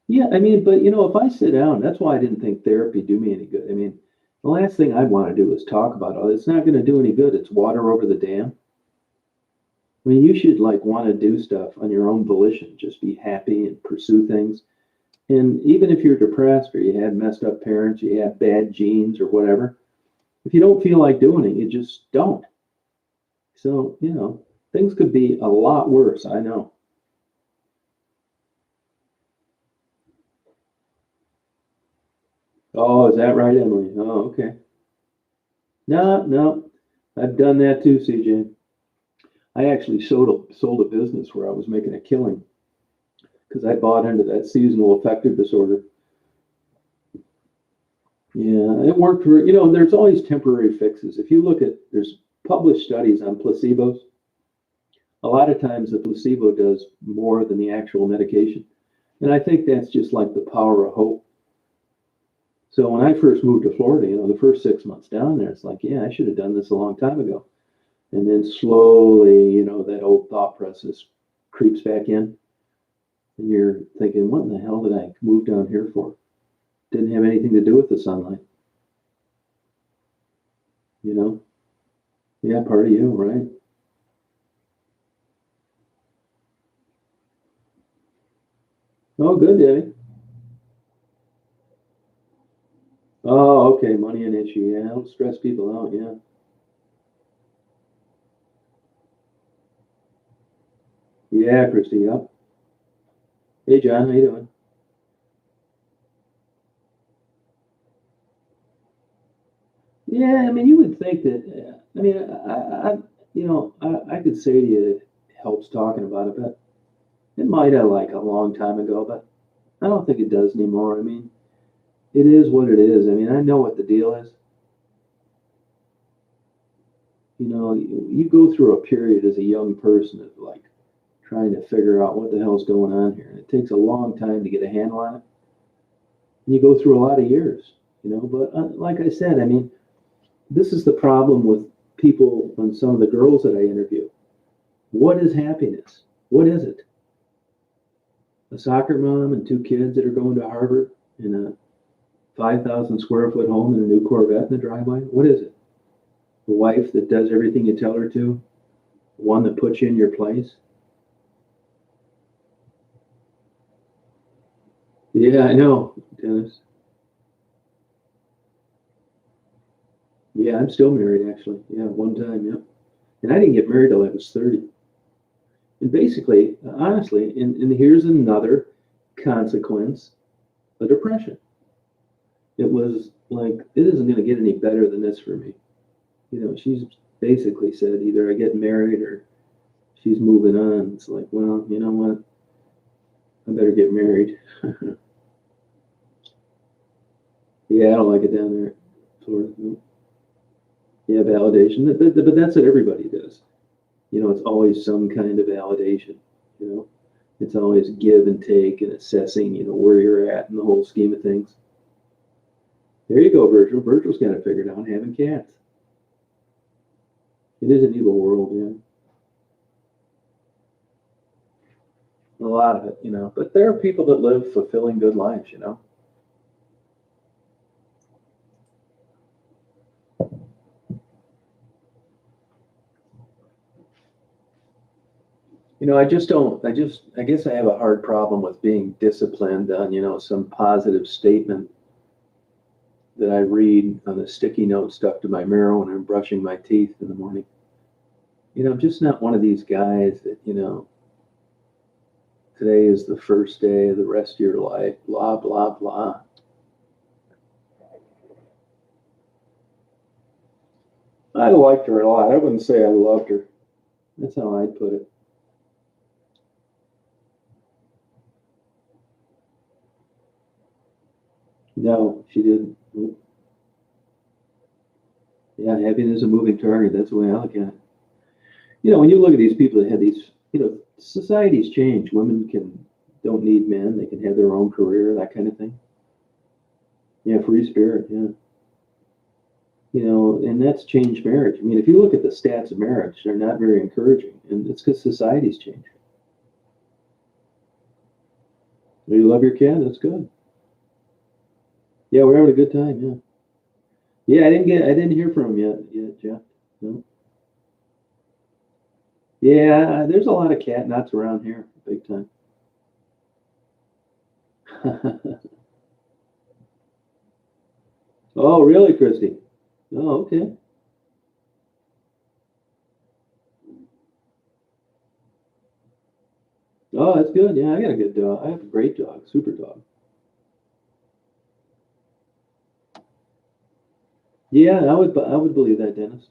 Yeah, I mean, but if I sit down, that's why I didn't think therapy do me any good. I mean, the last thing I want to do is talk about it. It's not going to do any good. It's water over the dam. I mean, you should like want to do stuff on your own volition. Just be happy and pursue things. And even if you're depressed or you had messed up parents, you have bad genes or whatever, if you don't feel like doing it, you just don't. So, things could be a lot worse. I know. Oh, is that right, Emily? Oh, okay. No, no, I've done that too, CJ. I actually sold a business where I was making a killing because I bought into that seasonal affective disorder. Yeah, it worked for, there's always temporary fixes. If you look at, there's published studies on placebos. A lot of times the placebo does more than the actual medication. And I think that's just like the power of hope. So when I first moved to Florida, the first 6 months down there, it's like, yeah, I should have done this a long time ago. And then slowly, that old thought process creeps back in. And you're thinking, what in the hell did I move down here for? Didn't have anything to do with the sunlight, you know? Yeah, part of you, right? Oh, good, Debbie. Oh, okay, money an issue. Yeah, don't stress people out. Yeah. Yeah, Christy, yep. Hey, John, how you doing? Yeah, I mean, you would think that, I mean, I could say to you it helps talking about it, but it might have like a long time ago, but I don't think it does anymore. I mean, it is what it is. I mean, I know what the deal is. You go through a period as a young person of like trying to figure out what the hell's going on here. And it takes a long time to get a handle on it. And you go through a lot of years, but like I said, I mean, this is the problem with people and some of the girls that I interview. What is happiness? What is it? A soccer mom and two kids that are going to Harvard in a 5,000 square foot home and a new Corvette in the driveway? What is it? A wife that does everything you tell her to? One that puts you in your place? Yeah, I know, Dennis. Yeah, I'm still married actually. Yeah, one time, yeah. And I didn't get married till I was 30. And basically, honestly, and here's another consequence of depression. It was like, it isn't going to get any better than this for me. She's basically said either I get married or she's moving on. It's like, well, you know what? I better get married. Yeah, I don't like it down there. Sort of. Yeah, validation. But that's what everybody does. It's always some kind of validation. You know, it's always give and take and assessing, where you're at in the whole scheme of things. There you go, Virgil. Virgil's got it figured out having cats. It is an evil world, yeah. A lot of it. But there are people that live fulfilling good lives. I just don't, I guess I have a hard problem with being disciplined on, some positive statement. that I read on a sticky note stuck to my mirror when I'm brushing my teeth in the morning. I'm just not one of these guys that, today is the first day of the rest of your life, blah, blah, blah. I liked her a lot. I wouldn't say I loved her. That's how I'd put it. No, she didn't. Yeah, happiness is a moving target. That's the way I look at it. When you look at these people that have these, societies change. Women don't need men. They can have their own career, that kind of thing. Yeah, free spirit. Yeah. And that's changed marriage. I mean, if you look at the stats of marriage, they're not very encouraging, and it's because society's changed. You love your cat? That's good. Yeah, we're having a good time. Yeah. Yeah, I didn't hear from him yet, Jeff. No. Yeah, there's a lot of cat nuts around here, big time. Oh, really, Christy? Oh, okay. Oh, that's good. Yeah, I got a good dog. I have a great dog, super dog. Yeah, I would believe that, Dennis.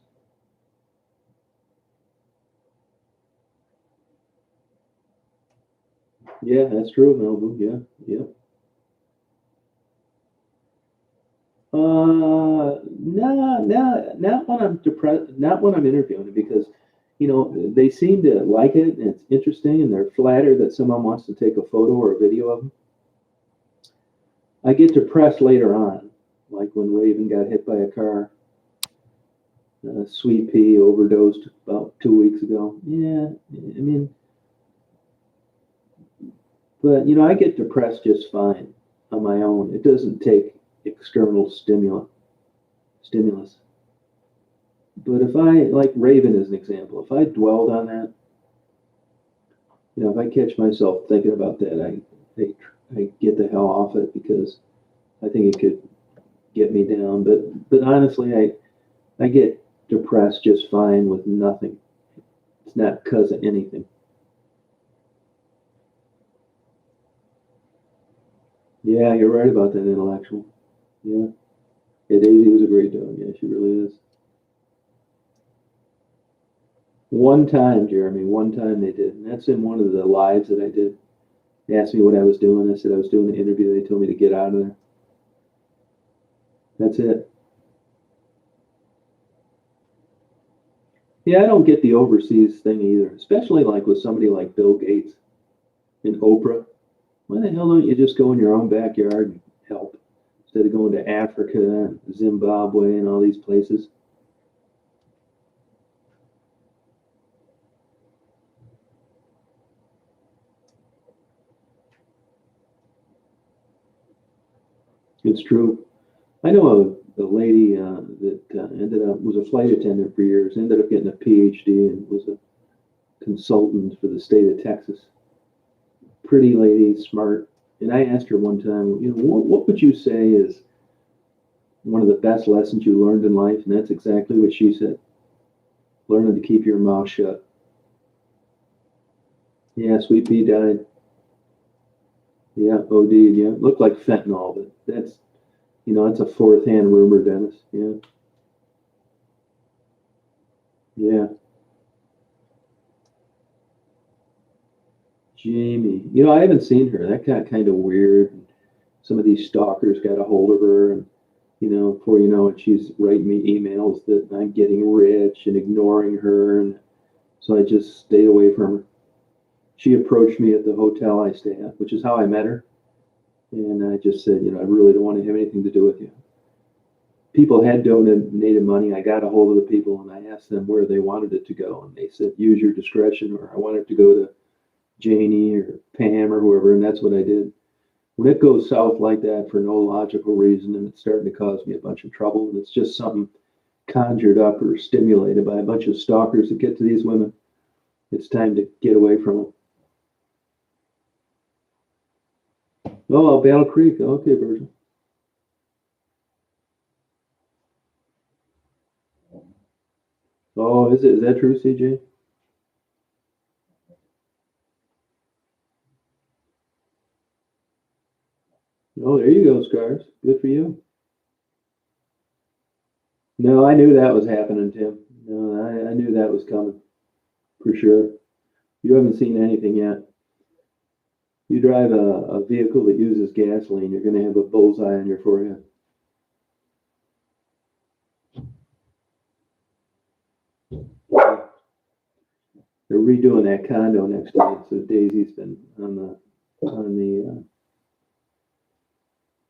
Yeah, that's true, Malibu. Yeah, yeah. No, no, not when I'm depressed. Not when I'm interviewing, because they seem to like it and it's interesting, and they're flattered that someone wants to take a photo or a video of them. I get depressed later on, like when Raven got hit by a car. Sweet Pea overdosed about 2 weeks ago. Yeah, I mean, but I get depressed just fine on my own. It doesn't take external stimulus. But if I, like Raven as an example, if I dwelled on that, if I catch myself thinking about that, I get the hell off it, because I think it could get me down. But honestly, I get depressed just fine with nothing. It's not because of anything. Yeah, you're right about that intellectual. Yeah. Yeah, Daisy was a great dog. Yeah, she really is. One time, Jeremy, one time they did. And that's in one of the lives that I did. They asked me what I was doing. I said I was doing the interview. They told me to get out of there. That's it. Yeah, I don't get the overseas thing either, especially like with somebody like Bill Gates and Oprah. Why the hell don't you just go in your own backyard and help instead of going to Africa and Zimbabwe and all these places? It's true. I know a lady that ended up was a flight attendant for years, ended up getting a PhD and was a consultant for the state of Texas. Pretty lady, smart. And I asked her one time, what would you say is one of the best lessons you learned in life? And that's exactly what she said: learning to keep your mouth shut. Yeah, Sweet Pea died. Yeah, OD. Yeah, looked like fentanyl, but that's a fourth hand rumor, Dennis. Yeah, yeah. Jamie, I haven't seen her. That got kind of weird. Some of these stalkers got a hold of her, and before you know it, she's writing me emails that I'm getting rich and ignoring her, and so I just stayed away from her. She approached me at the hotel I stay at, which is how I met her, and I just said, I really don't want to have anything to do with you. People had donated money. I got a hold of the people and I asked them where they wanted it to go, and they said, use your discretion, or I want it to go to Janie or Pam or whoever, and that's what I did. When it goes south like that for no logical reason, and it's starting to cause me a bunch of trouble, and it's just something conjured up or stimulated by a bunch of stalkers that get to these women, it's time to get away from them. Oh, Battle Creek. Okay, Virgil. Oh, is it? Is that true, CJ? Oh, there you go, Scars. Good for you. No, I knew that was happening, Tim. No, I knew that was coming for sure. You haven't seen anything yet. You drive a vehicle that uses gasoline, you're going to have a bullseye on your forehead. They're redoing that condo next door, so Daisy's been on the.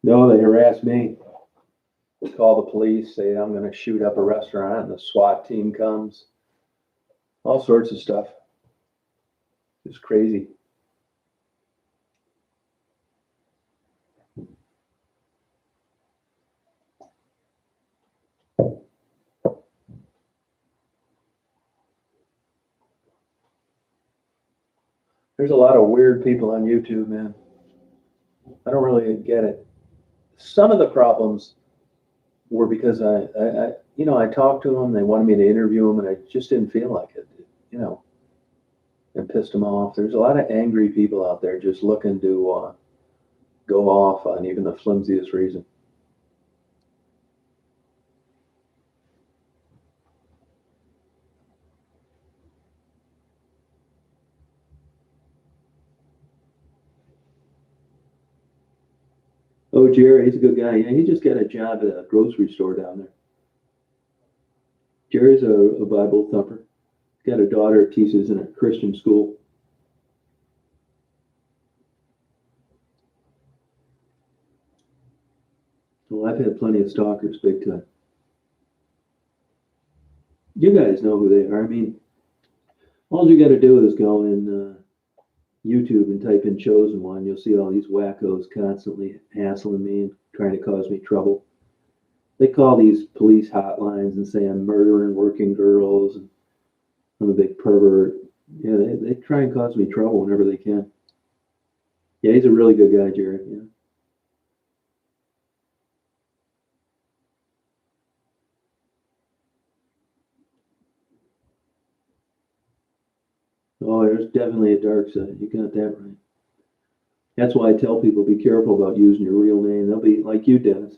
No, they harassed me. Call the police, say I'm going to shoot up a restaurant, and the SWAT team comes. All sorts of stuff. It's crazy. There's a lot of weird people on YouTube, man. I don't really get it. Some of the problems were because I talked to them. They wanted me to interview them, and I just didn't feel like it. You know, and pissed them off. There's a lot of angry people out there just looking to go off on even the flimsiest reason. Oh, Jerry, he's a good guy. Yeah, he just got a job at a grocery store down there. Jerry's a Bible thumper. He's got a daughter who teaches in a Christian school. Well, I've had plenty of stalkers, big time. You guys know who they are. I mean, all you got to do is go in YouTube and type in Chosen One. You'll see all these wackos constantly hassling me and trying to cause me trouble. They call these police hotlines and say I'm murdering working girls and I'm a big pervert. Yeah, they try and cause me trouble whenever they can. Yeah, he's a really good guy, Jerry. Yeah. Oh, there's definitely a dark side. You got that right. That's why I tell people be careful about using your real name. They'll be like you, Dennis.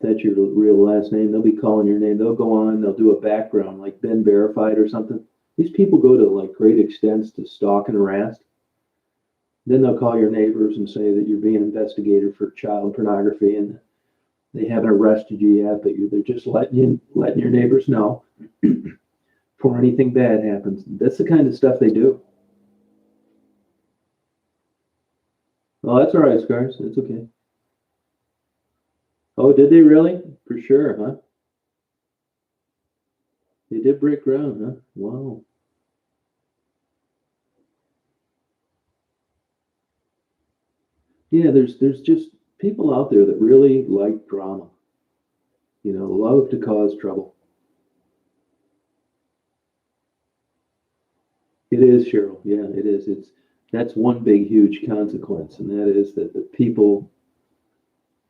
That's your real last name. They'll be calling your name. They'll go on. They'll do a background like Ben Verified or something. These people go to like great extents to stalk and harass. Then they'll call your neighbors and say that you're being investigated for child pornography and they haven't arrested you yet, but they're just letting your neighbors know before anything bad happens. That's the kind of stuff they do. Oh, that's all right, Scars. It's okay. Oh, did they really? For sure, huh? They did break ground, huh? Wow. Yeah, there's just people out there that really like drama. Love to cause trouble. It is, Cheryl. Yeah, it is. That's one big huge consequence, and that is that the people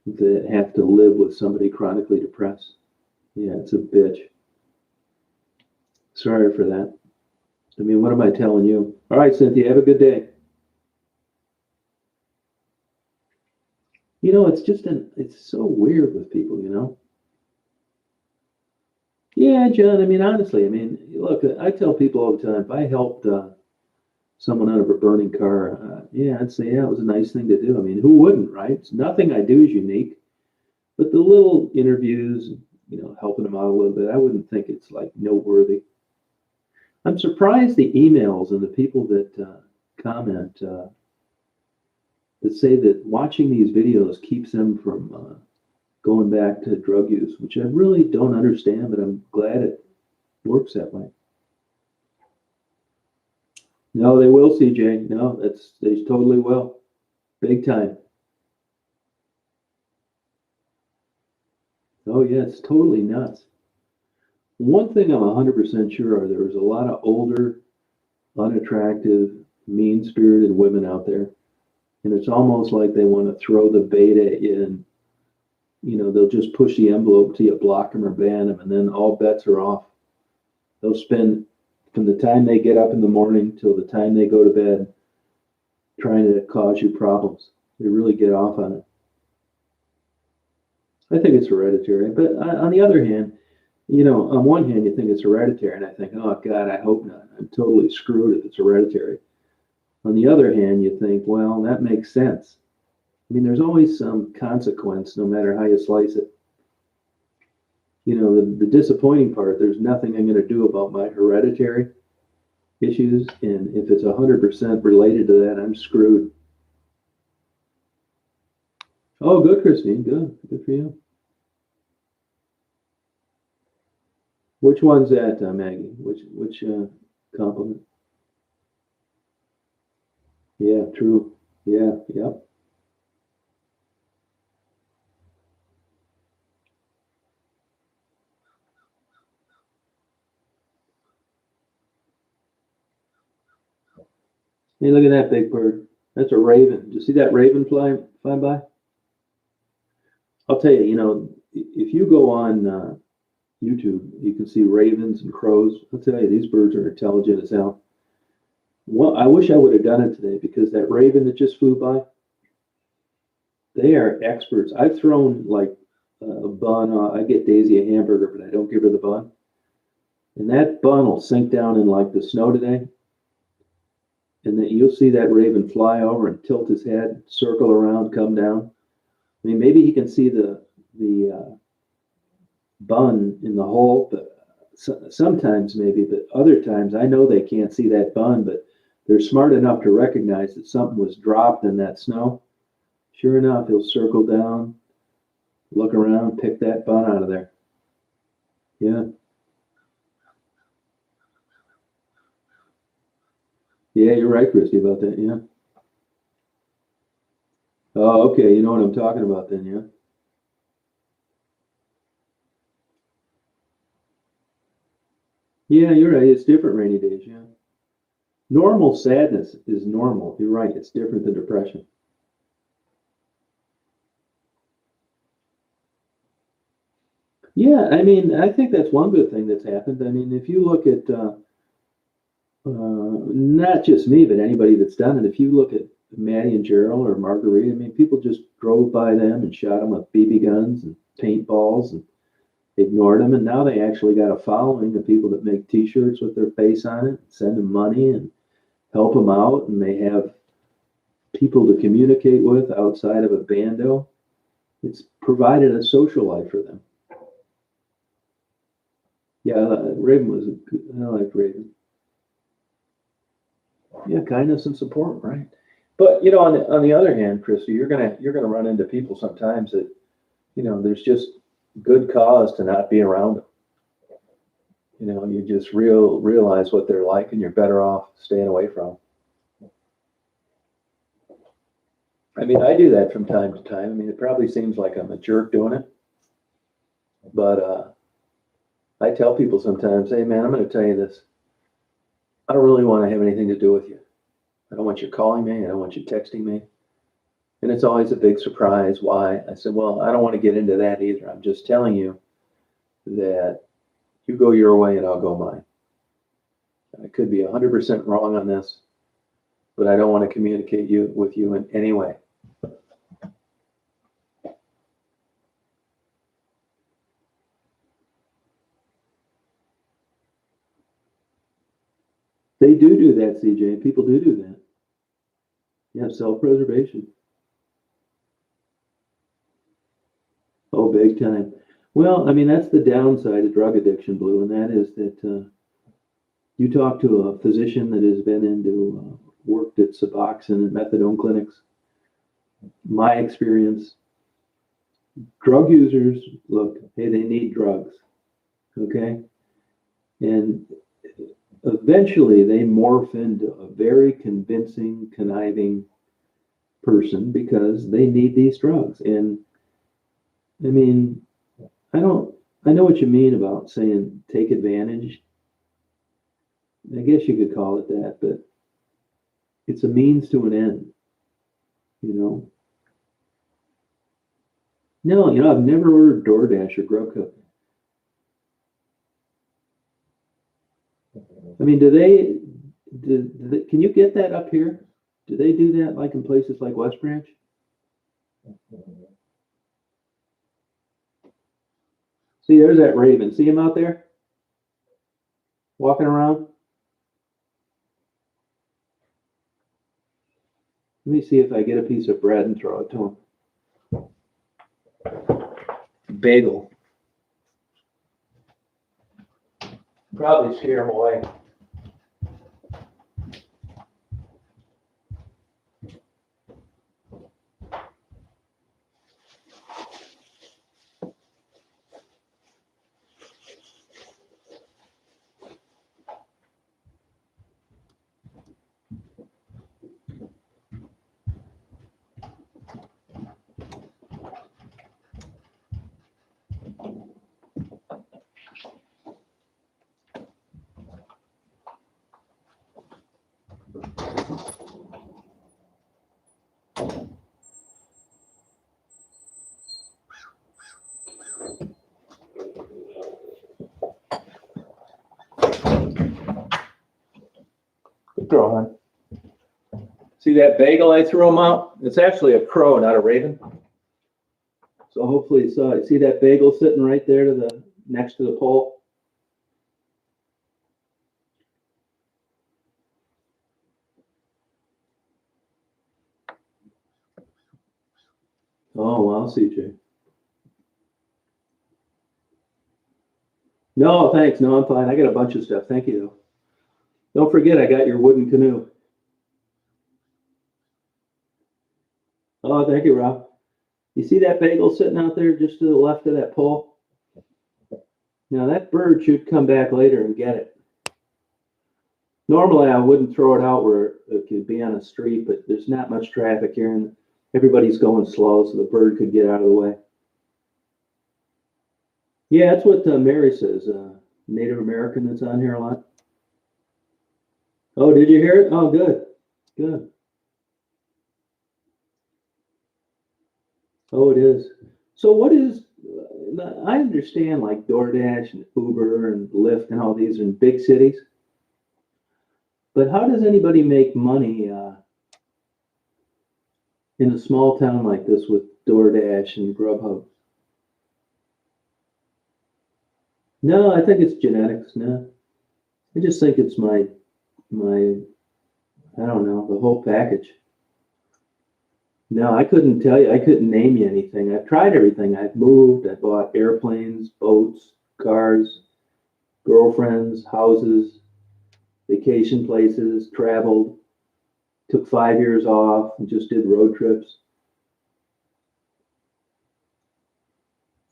that have to live with somebody chronically depressed. Yeah, it's a bitch. Sorry for that. I mean, what am I telling you? All right, Cynthia, have a good day. It's so weird with people. Yeah, John, I mean, honestly, I mean, look, I tell people all the time, if I helped someone out of a burning car, yeah, I'd say, yeah, it was a nice thing to do. I mean, who wouldn't, right? It's nothing I do is unique, but the little interviews, helping them out a little bit, I wouldn't think it's like noteworthy. I'm surprised the emails and the people that comment that say that watching these videos keeps them from going back to drug use, which I really don't understand, but I'm glad it works that way. No, they will, CJ. No, they totally will. Big time. Oh yeah, it's totally nuts. One thing I'm 100% sure of, there was a lot of older, unattractive, mean-spirited women out there, and it's almost like they want to throw the bait at you, and they'll just push the envelope till you block them or ban them, and then all bets are off. They'll spend from the time they get up in the morning till the time they go to bed trying to cause you problems. They really get off on it. I think it's hereditary. But on the other hand, on one hand, you think it's hereditary, and I think, oh, God, I hope not. I'm totally screwed if it's hereditary. On the other hand, you think, well, that makes sense. I mean, there's always some consequence, no matter how you slice it. The disappointing part, there's nothing I'm going to do about my hereditary issues. And if it's 100% related to that, I'm screwed. Oh, good, Christine. Good. Good for you. Which one's that, Maggie? Which compliment? Yeah, true. Yeah, yep. Hey, look at that big bird. That's a raven. Did you see that raven fly by? I'll tell you, if you go on YouTube, you can see ravens and crows. I'll tell you, these birds are intelligent as hell. Well, I wish I would have done it today because that raven that just flew by, they are experts. I've thrown like a bun. I get Daisy a hamburger, but I don't give her the bun. And that bun will sink down in like the snow today. And then you'll see that raven fly over and tilt his head, circle around, come down. I mean, maybe he can see the bun in the hole, but sometimes maybe, but other times I know they can't see that bun, but they're smart enough to recognize that something was dropped in that snow. Sure enough, he'll circle down, look around, pick that bun out of there. Yeah. Yeah, you're right, Christy, about that. Yeah. Oh, okay. You know what I'm talking about then, yeah? Yeah, you're right. It's different rainy days, yeah. Normal sadness is normal. You're right. It's different than depression. Yeah, I mean, I think that's one good thing that's happened. I mean, if you look at not just me, but anybody that's done it, if you look at Maddie and Gerald or Marguerite, I mean, people just drove by them and shot them with BB guns and paintballs and ignored them. And now they actually got a following of people that make T-shirts with their face on it, send them money and help them out. And they have people to communicate with outside of a bando. It's provided a social life for them. Yeah, Raven was, I like Raven. Yeah, kindness and support, right? But on the other hand, Christy, you're gonna run into people sometimes that there's just good cause to not be around them. You just realize what they're like, and you're better off staying away from them. I mean, I do that from time to time. I mean, it probably seems like I'm a jerk doing it, but I tell people sometimes, hey man, I'm going to tell you this. I don't really want to have anything to do with you. I don't want you calling me. I don't want you texting me. And it's always a big surprise why. I said, well, I don't want to get into that either. I'm just telling you that you go your way and I'll go mine. I could be 100% wrong on this, but I don't want to communicate with you in any way. They do that, CJ. People do that. Yeah, self-preservation. Oh, big time. Well, I mean, that's the downside of drug addiction, Blue, and that is that you talk to a physician that has been worked at Suboxone and methadone clinics. My experience, drug users, look, hey, they need drugs, okay? And eventually they morph into a very convincing, conniving person because they need these drugs. And I mean, I don't, I know what you mean about saying take advantage. I guess you could call it that, but it's a means to an end, you know? No, I've never ordered DoorDash or Grubhub. I mean, can you get that up here? Do they do that like in places like West Branch? See, there's that raven. See him out there walking around? Let me see if I get a piece of bread and throw it to him. Bagel. Probably scare him away. Good throw, hon. See that bagel I threw him out? It's actually a crow, not a raven. So hopefully you saw it. See that bagel sitting right there to the next to the pole? Oh, wow, CJ. No, thanks. No, I'm fine. I got a bunch of stuff. Thank you, though. Don't forget, I got your wooden canoe. Oh, thank you, Rob. You see that bagel sitting out there just to the left of that pole? Now, that bird should come back later and get it. Normally, I wouldn't throw it out where it could be on a street, but there's not much traffic here, and everybody's going slow, so the bird could get out of the way. Yeah, that's what Mary says. Native American that's on here a lot. Oh, did you hear it? Oh, good. Good. Oh, it is. So what is, I understand like DoorDash and Uber and Lyft and all these in big cities, but how does anybody make money in a small town like this with DoorDash and Grubhub? No, I think it's genetics. No, I just think it's my I don't know, the whole package. No, I couldn't tell you. I couldn't name you anything. I've tried everything. I've moved. I bought airplanes, boats, cars, girlfriends, houses, vacation places, traveled, took 5 years off, and just did road trips.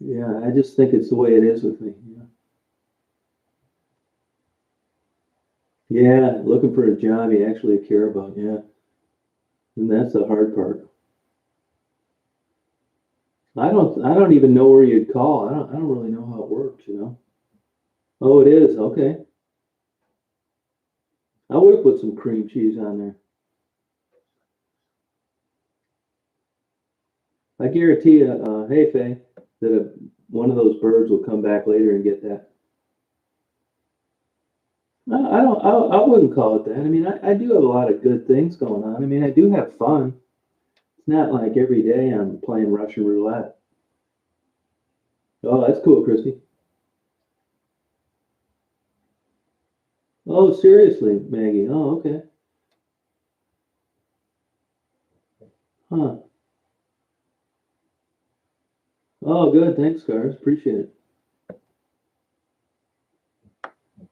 Yeah, I just think it's the way it is with me. Yeah, looking for a job you actually care about. Yeah, and that's the hard part. I don't even know where you'd call. I don't really know how it works. Oh, it is. Okay. I would have put some cream cheese on there. I guarantee you, hey Faye, that one of those birds will come back later and get that. I don't. I wouldn't call it that. I mean, I do have a lot of good things going on. I mean, I do have fun. It's not like every day I'm playing Russian roulette. Oh, that's cool, Christy. Oh, seriously, Maggie. Oh, okay. Huh. Oh, good. Thanks, Cars. Appreciate it.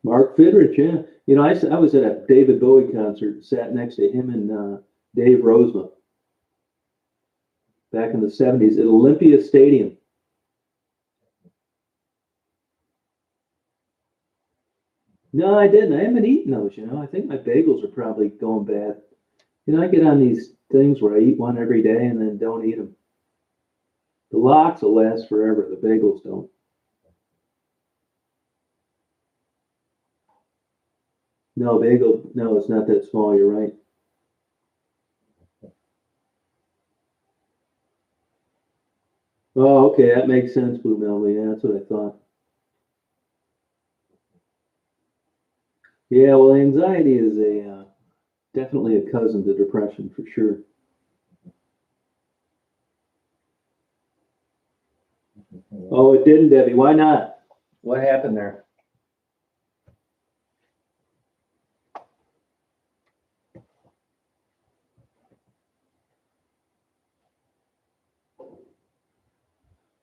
Mark Fidrich, yeah. I was at a David Bowie concert, sat next to him and Dave Rosema back in the 70s at Olympia Stadium. No, I didn't. I haven't eaten those. I think my bagels are probably going bad. I get on these things where I eat one every day and then don't eat them. The lox will last forever. The bagels don't. No, bagel. No, it's not that small. You're right. Oh, okay. That makes sense, Blue Melody. Yeah, that's what I thought. Yeah, well, anxiety is a definitely a cousin to depression for sure. Oh, it didn't, Debbie. Why not? What happened there?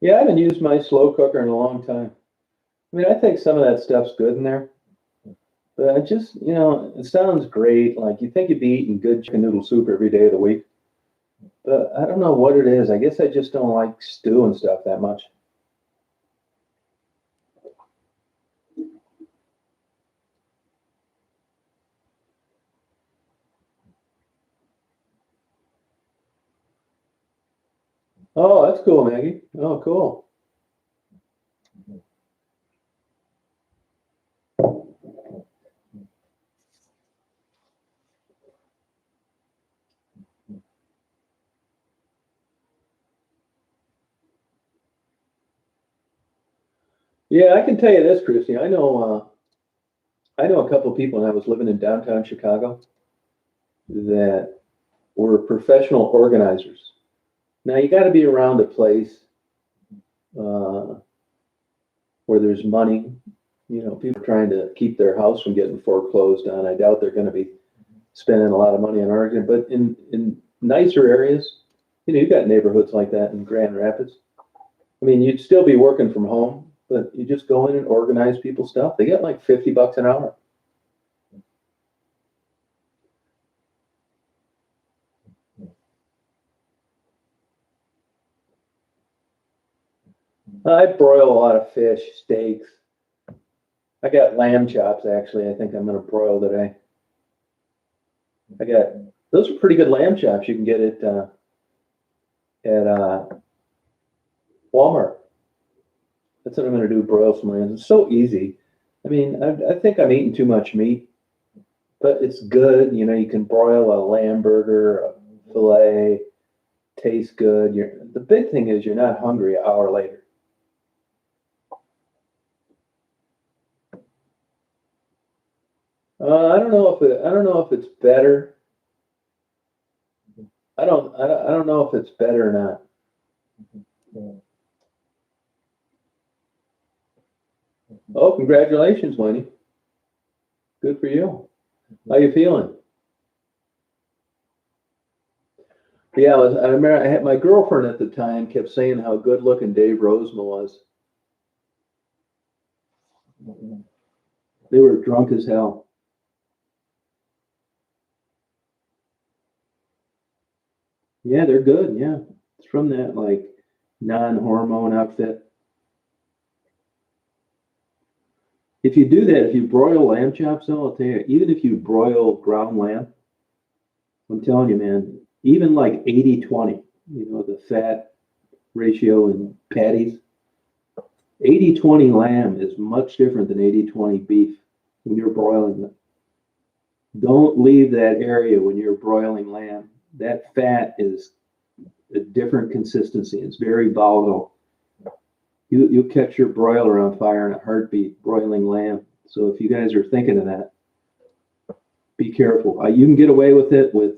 Yeah, I haven't used my slow cooker in a long time. I mean, I think some of that stuff's good in there, but I just, it sounds great. Like you think you'd be eating good chicken noodle soup every day of the week, but I don't know what it is. I guess I just don't like stew and stuff that much. Oh, that's cool, Maggie. Oh, cool. Yeah, I can tell you this, Christy. I know a couple of people when I was living in downtown Chicago that were professional organizers. Now you got to be around a place uh, where there's money. People trying to keep their house from getting foreclosed on. I doubt they're going to be spending a lot of money on organizing. But in nicer areas, you've got neighborhoods like that in Grand Rapids. I mean, you'd still be working from home, but you just go in and organize people's stuff. They get like $50 an hour. I broil a lot of fish, steaks. I got lamb chops actually. I think I'm going to broil today. I got those are pretty good lamb chops you can get at Walmart. That's what I'm going to do. Broil some lambs. It's so easy. I mean, I think I'm eating too much meat, but it's good. You can broil a lamb burger, a fillet, tastes good. The big thing is you're not hungry an hour later. I don't know if it's better. I don't know if it's better or not. Oh, congratulations, Winnie. Good for you. How you feeling? Yeah, I remember I had my girlfriend at the time kept saying how good looking Dave Rosema was. They were drunk as hell. Yeah, they're good. Yeah, it's from that like non-hormone outfit. If you do that, if you broil lamb chops, though, I'll tell you, even if you broil ground lamb, I'm telling you, man, even like 80-20, the fat ratio in patties, 80-20 lamb is much different than 80-20 beef when you're broiling it. Don't leave that area when you're broiling lamb. That fat is a different consistency. It's very volatile. You'll catch your broiler on fire in a heartbeat broiling lamb. So if you guys are thinking of that, be careful. You can get away with it with,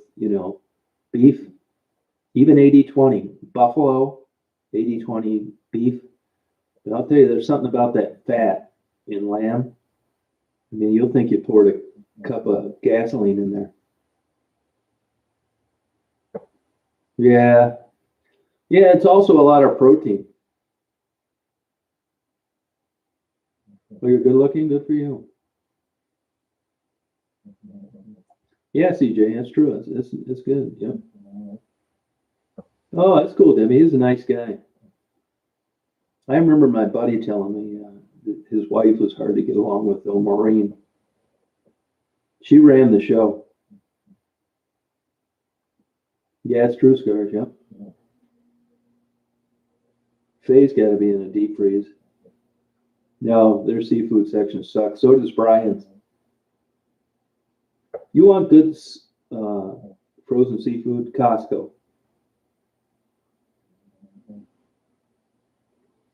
beef, even 80-20 buffalo, 80-20 beef. But I'll tell you, there's something about that fat in lamb. I mean, you'll think you poured a cup of gasoline in there. Yeah. Yeah, it's also a lot of protein. Well, you're good looking, good for you. Yeah, CJ, that's true. It's good. Yep. Oh, that's cool, Debbie. He's a nice guy. I remember my buddy telling me that his wife was hard to get along with, though, Maureen. She ran the show. Yeah, it's true, Scars. Yep. Faye's got to be in a deep freeze. No, their seafood section sucks. So does Brian's. You want good uh, frozen seafood? Costco.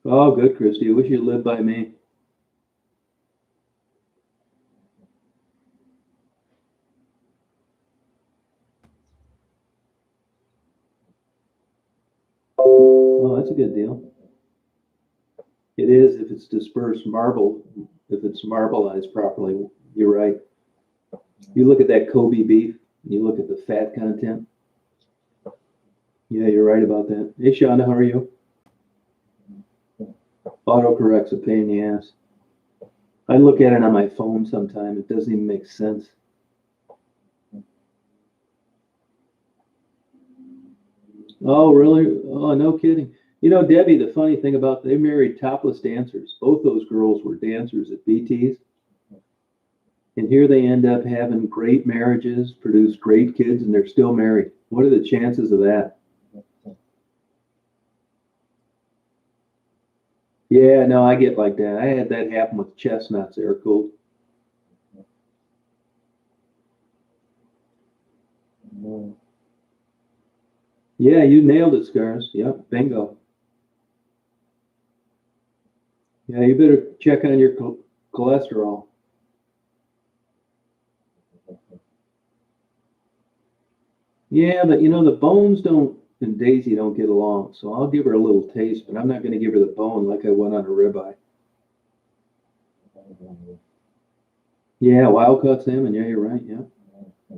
Oh, good, Christy. I wish you lived by me. good deal. It is if it's dispersed marble, if it's marbleized properly. You're right. You look at that Kobe beef, you look at the fat content. Yeah, you're right about that. Hey, Shonda, how are you? Autocorrect's a pain in the ass. I look at it on my phone sometime. It doesn't even make sense. Oh, really? Oh, no kidding. You know, Debbie, the funny thing about they married topless dancers. Both those girls were dancers at BT's. And here they end up having great marriages, produce great kids, and they're still married. What are the chances of that? Yeah, no, I get like that. I had that happen with chestnuts. They were cool. Yeah, you nailed it, Scars. Yep, bingo. Yeah, you better check on your cholesterol. Yeah, but you know, the bones don't and Daisy don't get along, so I'll give her a little taste, but I'm not going to give her the bone like I went on a ribeye. Yeah, wild caught salmon. Yeah, you're right. Yeah.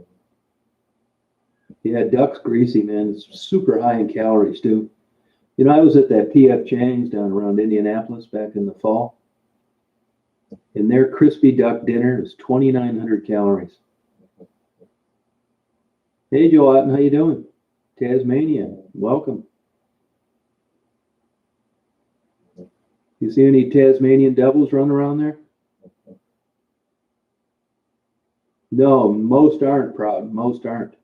Yeah, duck's greasy, man. It's super high in calories, too. You know, I was at that PF Chang's down around Indianapolis back in the fall, and their crispy duck dinner is 2,900 calories. Hey, Joe Otten, how you doing? Tasmania, welcome. You see any Tasmanian devils running around there? No, most aren't proud. Most aren't.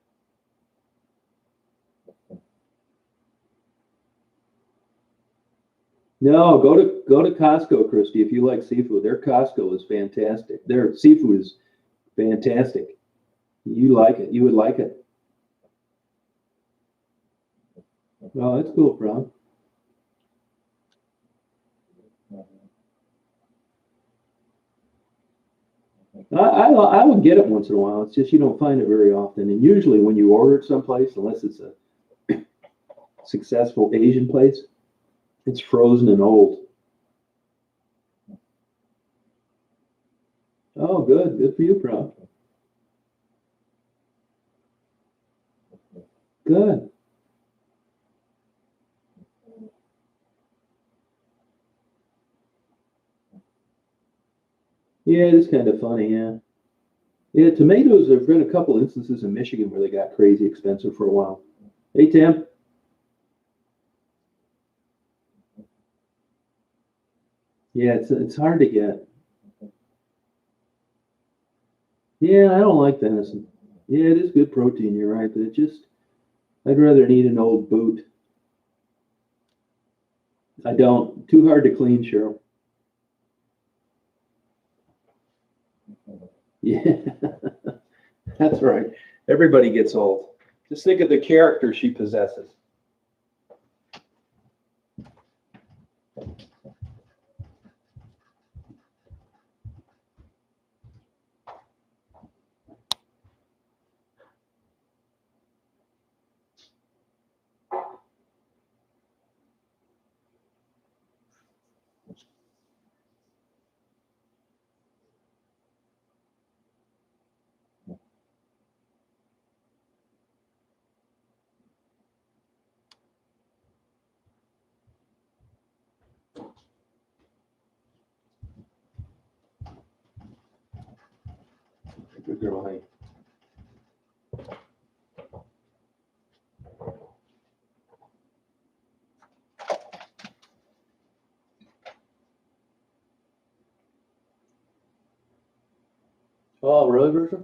No, go to Costco, Christy, if you like seafood. Their Costco is fantastic. Their seafood is fantastic. You like it. You would like it. Oh, that's cool, bro. I would get it once in a while. It's just you don't find it very often. And usually when you order it someplace, unless it's a successful Asian place, it's frozen and old. Oh, good. Good for you, bro. Good. Yeah, it is kind of funny, yeah. Yeah, tomatoes, there've been a couple instances in Michigan where they got crazy expensive for a while. Hey, Tim. Yeah, it's hard to get. Yeah, I don't like venison. Yeah, it is good protein, you're right, but it just I'd rather eat an old boot. I don't. Too hard to clean, Cheryl. Yeah, that's right. Everybody gets old. Just think of the character she possesses. Good girl, honey. Oh, really, Bertram?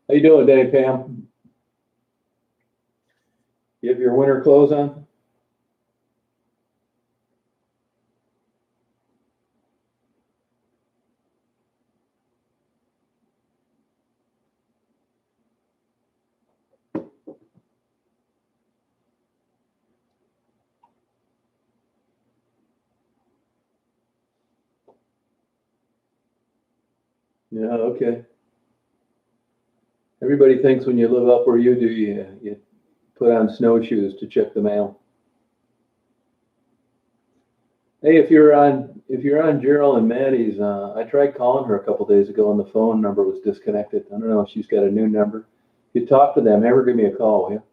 How you doing today, Pam? You have your winter clothes on? Yeah, okay. Everybody thinks when you live up where you do, you put on snowshoes to check the mail. Hey, if you're on Gerald and Maddie's, I tried calling her a couple days ago and the phone number was disconnected. I don't know if she's got a new number. If you talk to them, have her give me a call, will you?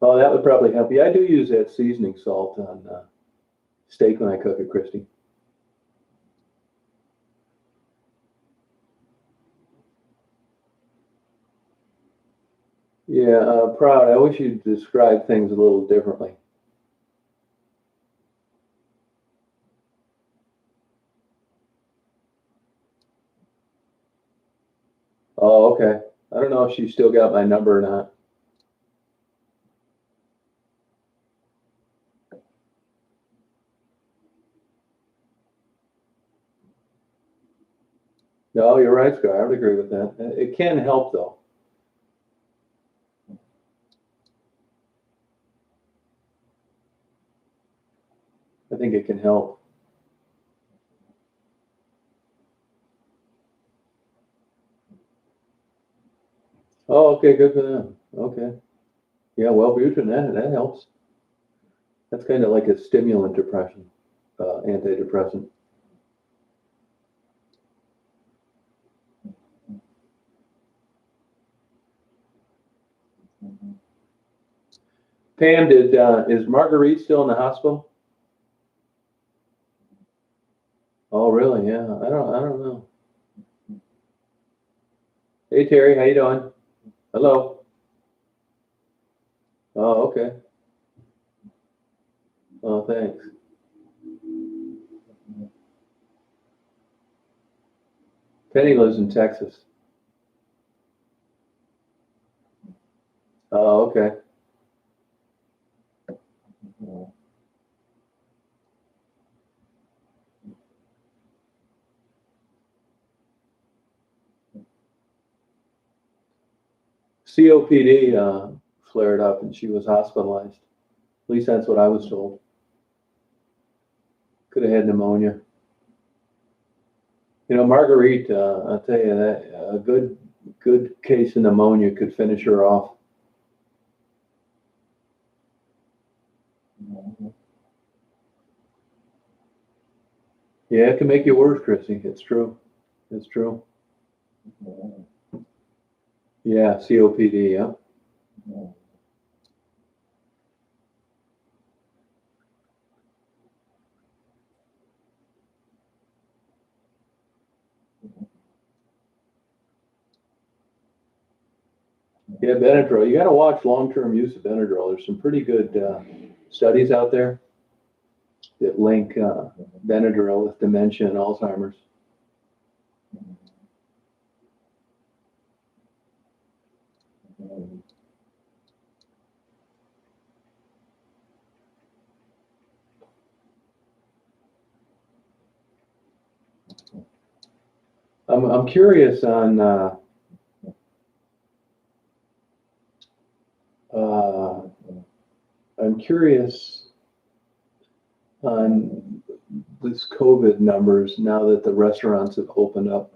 Oh, that would probably help you. I do use that seasoning salt on steak when I cook it, Christy. Yeah, proud. I wish you'd describe things a little differently. Oh, okay. I don't know if she still got my number or not. No, you're right, Scott. I would agree with that. It can help, though. I think it can help. Oh, okay, good for them. Okay. Yeah, Wellbutrin, that helps. That's kind of like a stimulant depression, antidepressant. Pam, is Marguerite still in the hospital? Oh, really? Yeah. I don't know. Hey, Terry, how you doing? Hello. Oh, okay. Oh, thanks. Penny lives in Texas. Oh, okay. COPD flared up and she was hospitalized. At least that's what I was told. Could have had pneumonia. You know, Marguerite, I'll tell you that a good case of pneumonia could finish her off. Yeah, it can make you worse, Chrissy. It's true. It's true. Yeah, COPD. Yeah. Yeah, Benadryl. You got to watch long-term use of Benadryl. There's some pretty good studies out there that link Benadryl with dementia and Alzheimer's. I'm curious on uh, I'm curious on this COVID numbers now that the restaurants have opened up.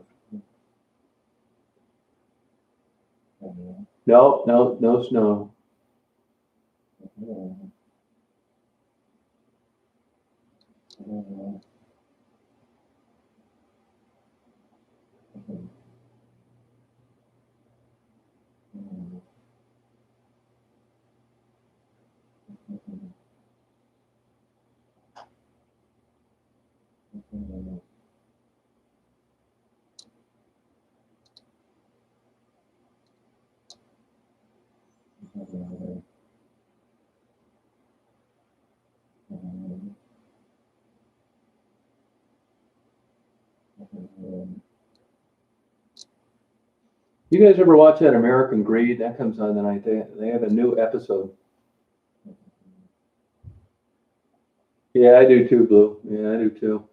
No, no, no snow. You guys ever watch that American Greed? That comes on tonight. They have a new episode. Yeah, I do too, Blue. Yeah, I do too.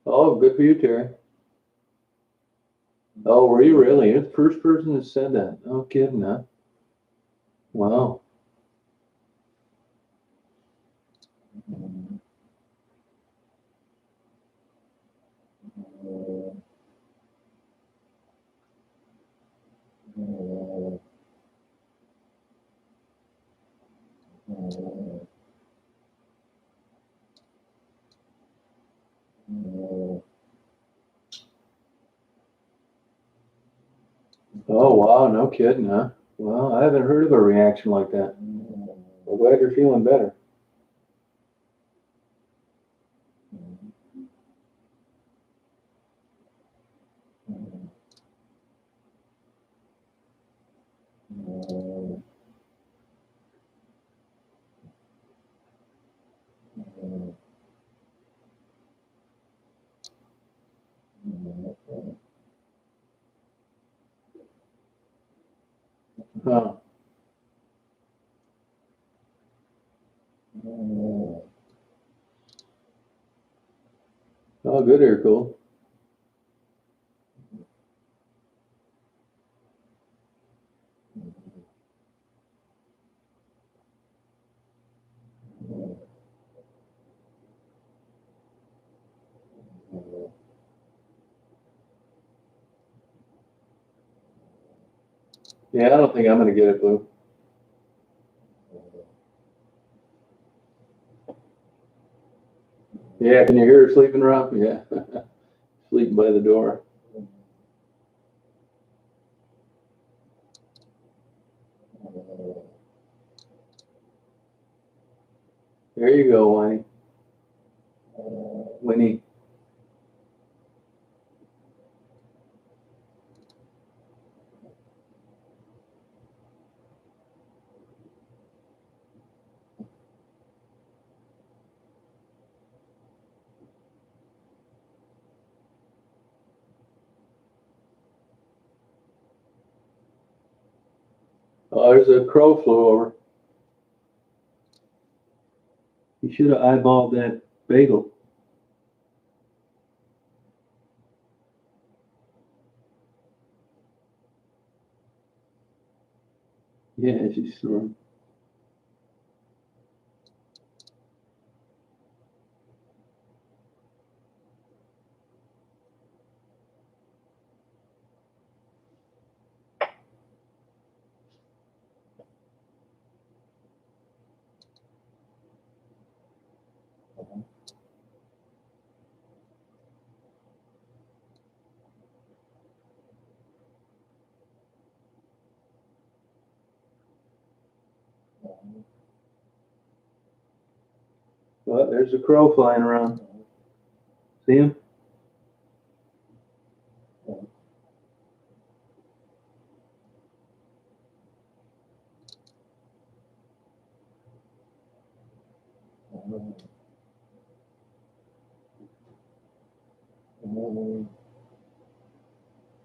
Oh, good for you, Terry. Oh, were you really? You're the first person that said that. No kidding, huh? Wow. Oh, wow, no kidding, huh? Well, I haven't heard of a reaction like that. I'm glad you're feeling better. Huh. Oh, good air cool. Yeah, I don't think I'm gonna get it, Blue. Yeah, can you hear her sleeping, Rob? Yeah. Sleeping by the door. There you go, Winnie. Winnie. Oh, there's a crow flew over. You should have eyeballed that bagel. Yeah, she's snoring. Well, there's a crow flying around. See him?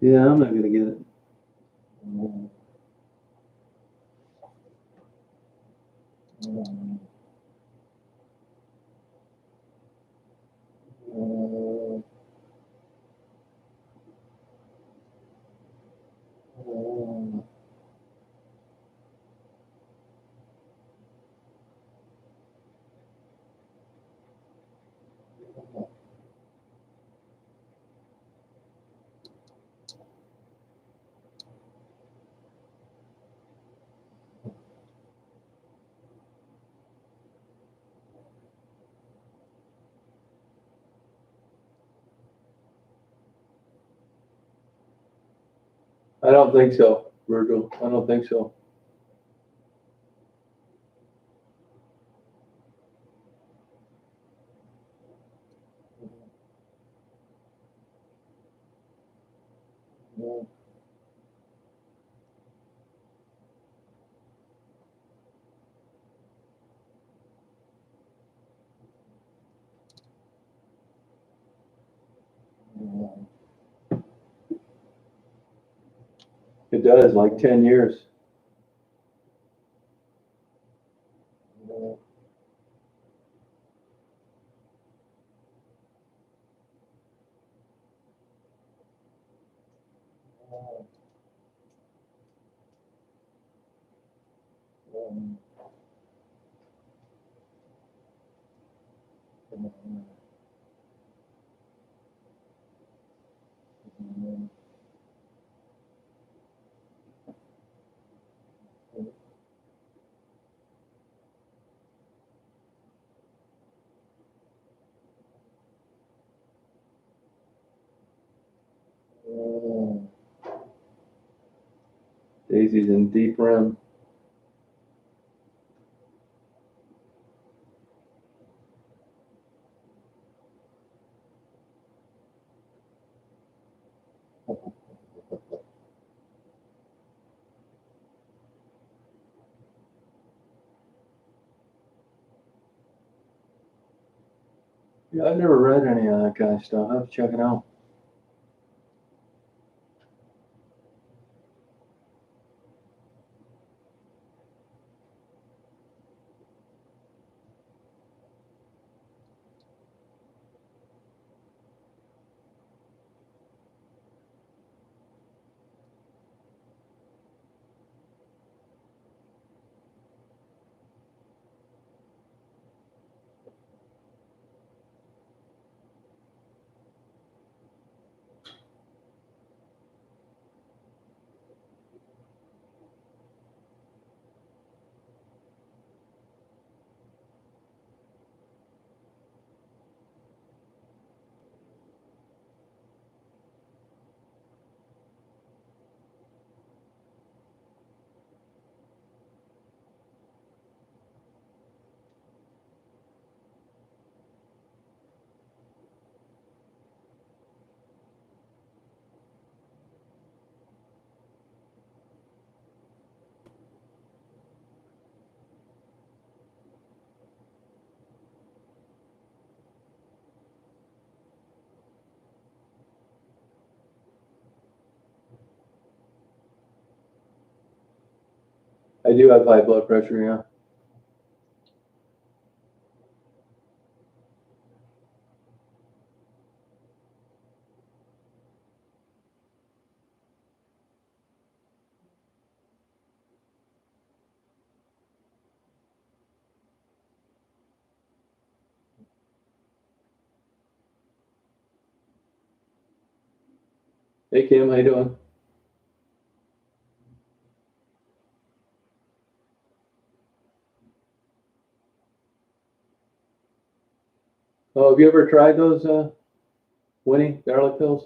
Yeah, I'm not gonna get it. I don't think so, Virgil. I don't think so. It does, like 10 years. Daisy's in deep REM. Yeah, I've never read any of that kind of stuff. I'll have to check it out. I do have high blood pressure, yeah. Hey Kim, how you doing? Oh, have you ever tried those Winnie garlic pills?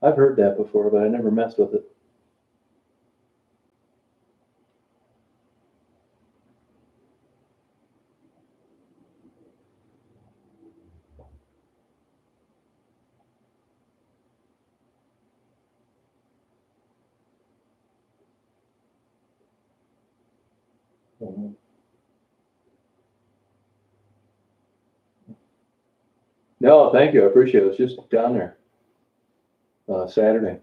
I've heard that before, but I never messed with it. Mhm. No, thank you. I appreciate it. It's just down there Saturday.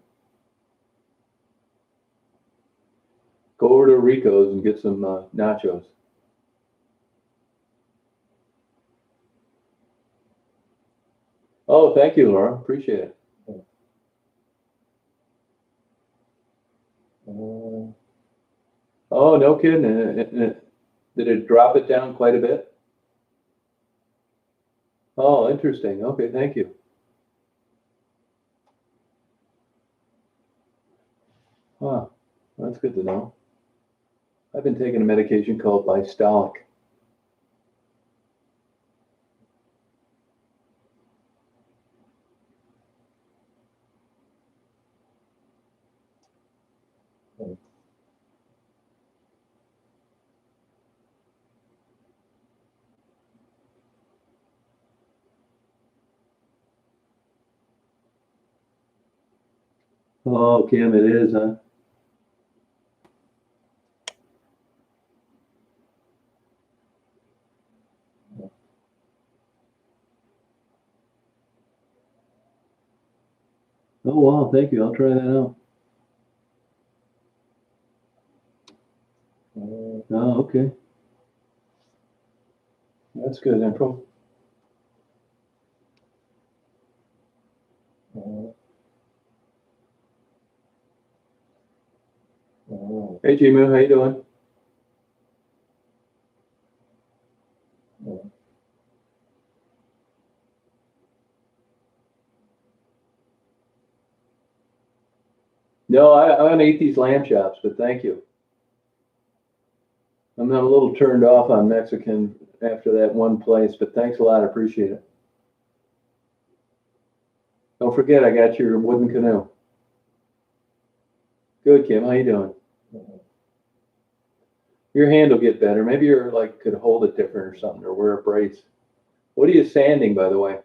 Go over to Rico's and get some nachos. Oh, thank you, Laura. Appreciate it. Uh, oh, no kidding. Did it drop it down quite a bit? Oh, interesting. Okay, thank you. Huh, that's good to know. I've been taking a medication called Stalk. Oh, Kim, it is, huh? Oh, wow, thank you. I'll try that out. Oh, okay. That's good info. Hey, Jimu, how you doing? No, I'm gonna eat these lamb chops, but thank you. I'm not a little turned off on Mexican after that one place, but thanks a lot. I appreciate it. Don't forget, I got your wooden canoe. Good, Kim. How you doing? Your hand will get better. Maybe you're like could hold it different or something, or wear a brace. What are you sanding, by the way?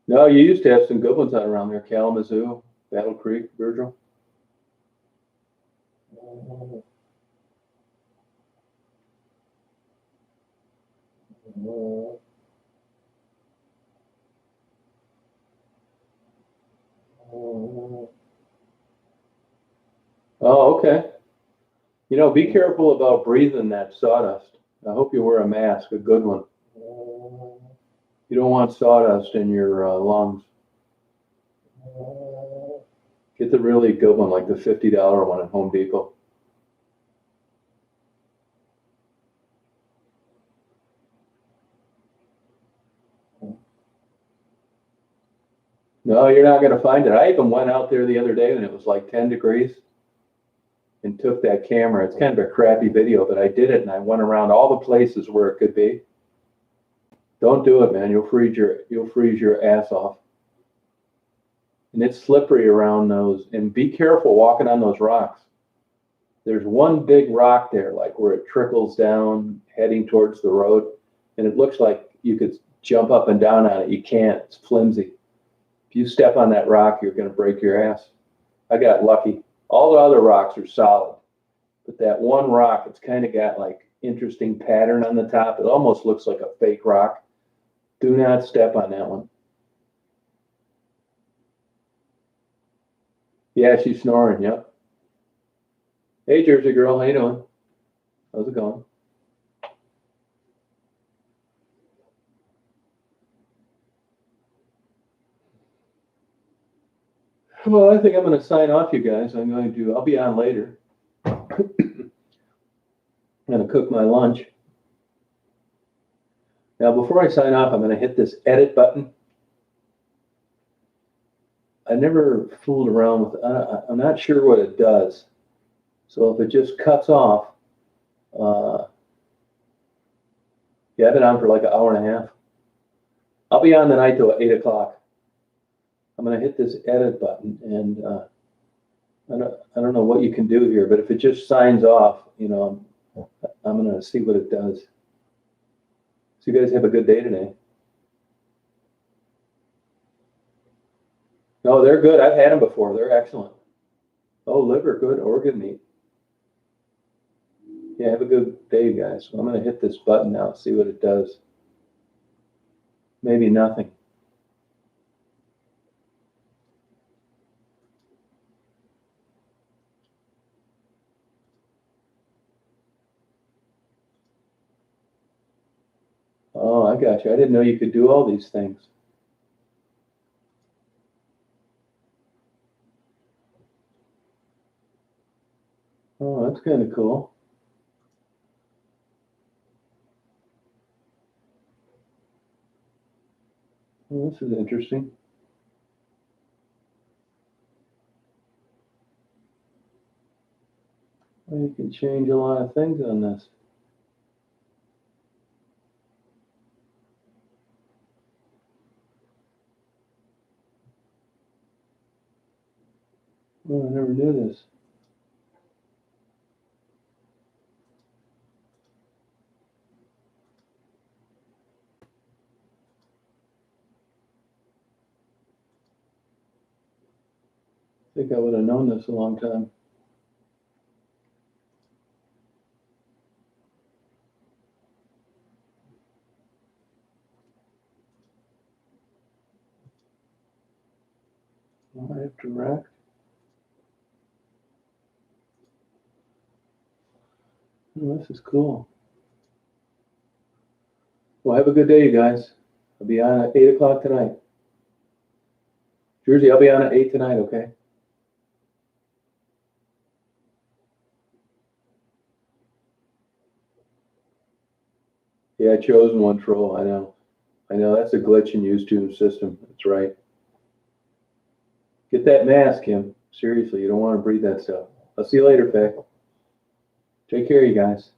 No, you used to have some good ones out around there. Kalamazoo, Battle Creek, Virgil. Oh, okay. You know, be careful about breathing that sawdust. I hope you wear a mask, a good one. You don't want sawdust in your lungs. Get the really good one, like the $50 one at Home Depot. No, you're not going to find it. I even went out there the other day and it was like 10 degrees and took that camera. It's kind of a crappy video, but I did it and I went around all the places where it could be. Don't do it, man. You'll freeze your ass off. And it's slippery around those. And be careful walking on those rocks. There's one big rock there, like where it trickles down, heading towards the road, and it looks like you could jump up and down on it. You can't. It's flimsy. If you step on that rock, you're going to break your ass. I got lucky. All the other rocks are solid, but that one rock, it's kind of got like interesting pattern on the top. It almost looks like a fake rock. Do not step on that one. Yeah, she's snoring. Yep. Hey, Jersey girl, how you doing? How's it going? Well, I think I'm going to sign off, you guys. I'll be on later. I'm going to cook my lunch. Now, before I sign off, I'm going to hit this edit button. I never fooled around with I'm not sure what it does. So if it just cuts off, yeah, I've been on for like an hour and a half. I'll be on tonight till 8 o'clock. I'm going to hit this edit button, and I don't know what you can do here, but if it just signs off, you know, I'm going to see what it does. So you guys have a good day today. No, they're good. I've had them before. They're excellent. Oh, liver, good. Organ meat. Yeah, have a good day, guys. I'm going to hit this button now, see what it does. Maybe nothing. Oh, I got you. I didn't know you could do all these things. Oh, that's kind of cool. Well, this is interesting. Well, you can change a lot of things on this. Oh, I never knew this. I think I would have known this a long time. Live direct. Oh, this is cool. Well, have a good day, you guys. I'll be on at 8 o'clock tonight. Jersey, I'll be on at 8 tonight, okay? Yeah, chosen one troll. I know. I know. That's a glitch in Usetune's system. That's right. Get that mask, Kim. Seriously, you don't want to breathe that stuff. I'll see you later, Faye. Take care, you guys.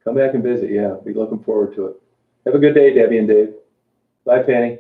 Come back and visit. Yeah, be looking forward to it. Have a good day, Debbie and Dave. Bye, Penny.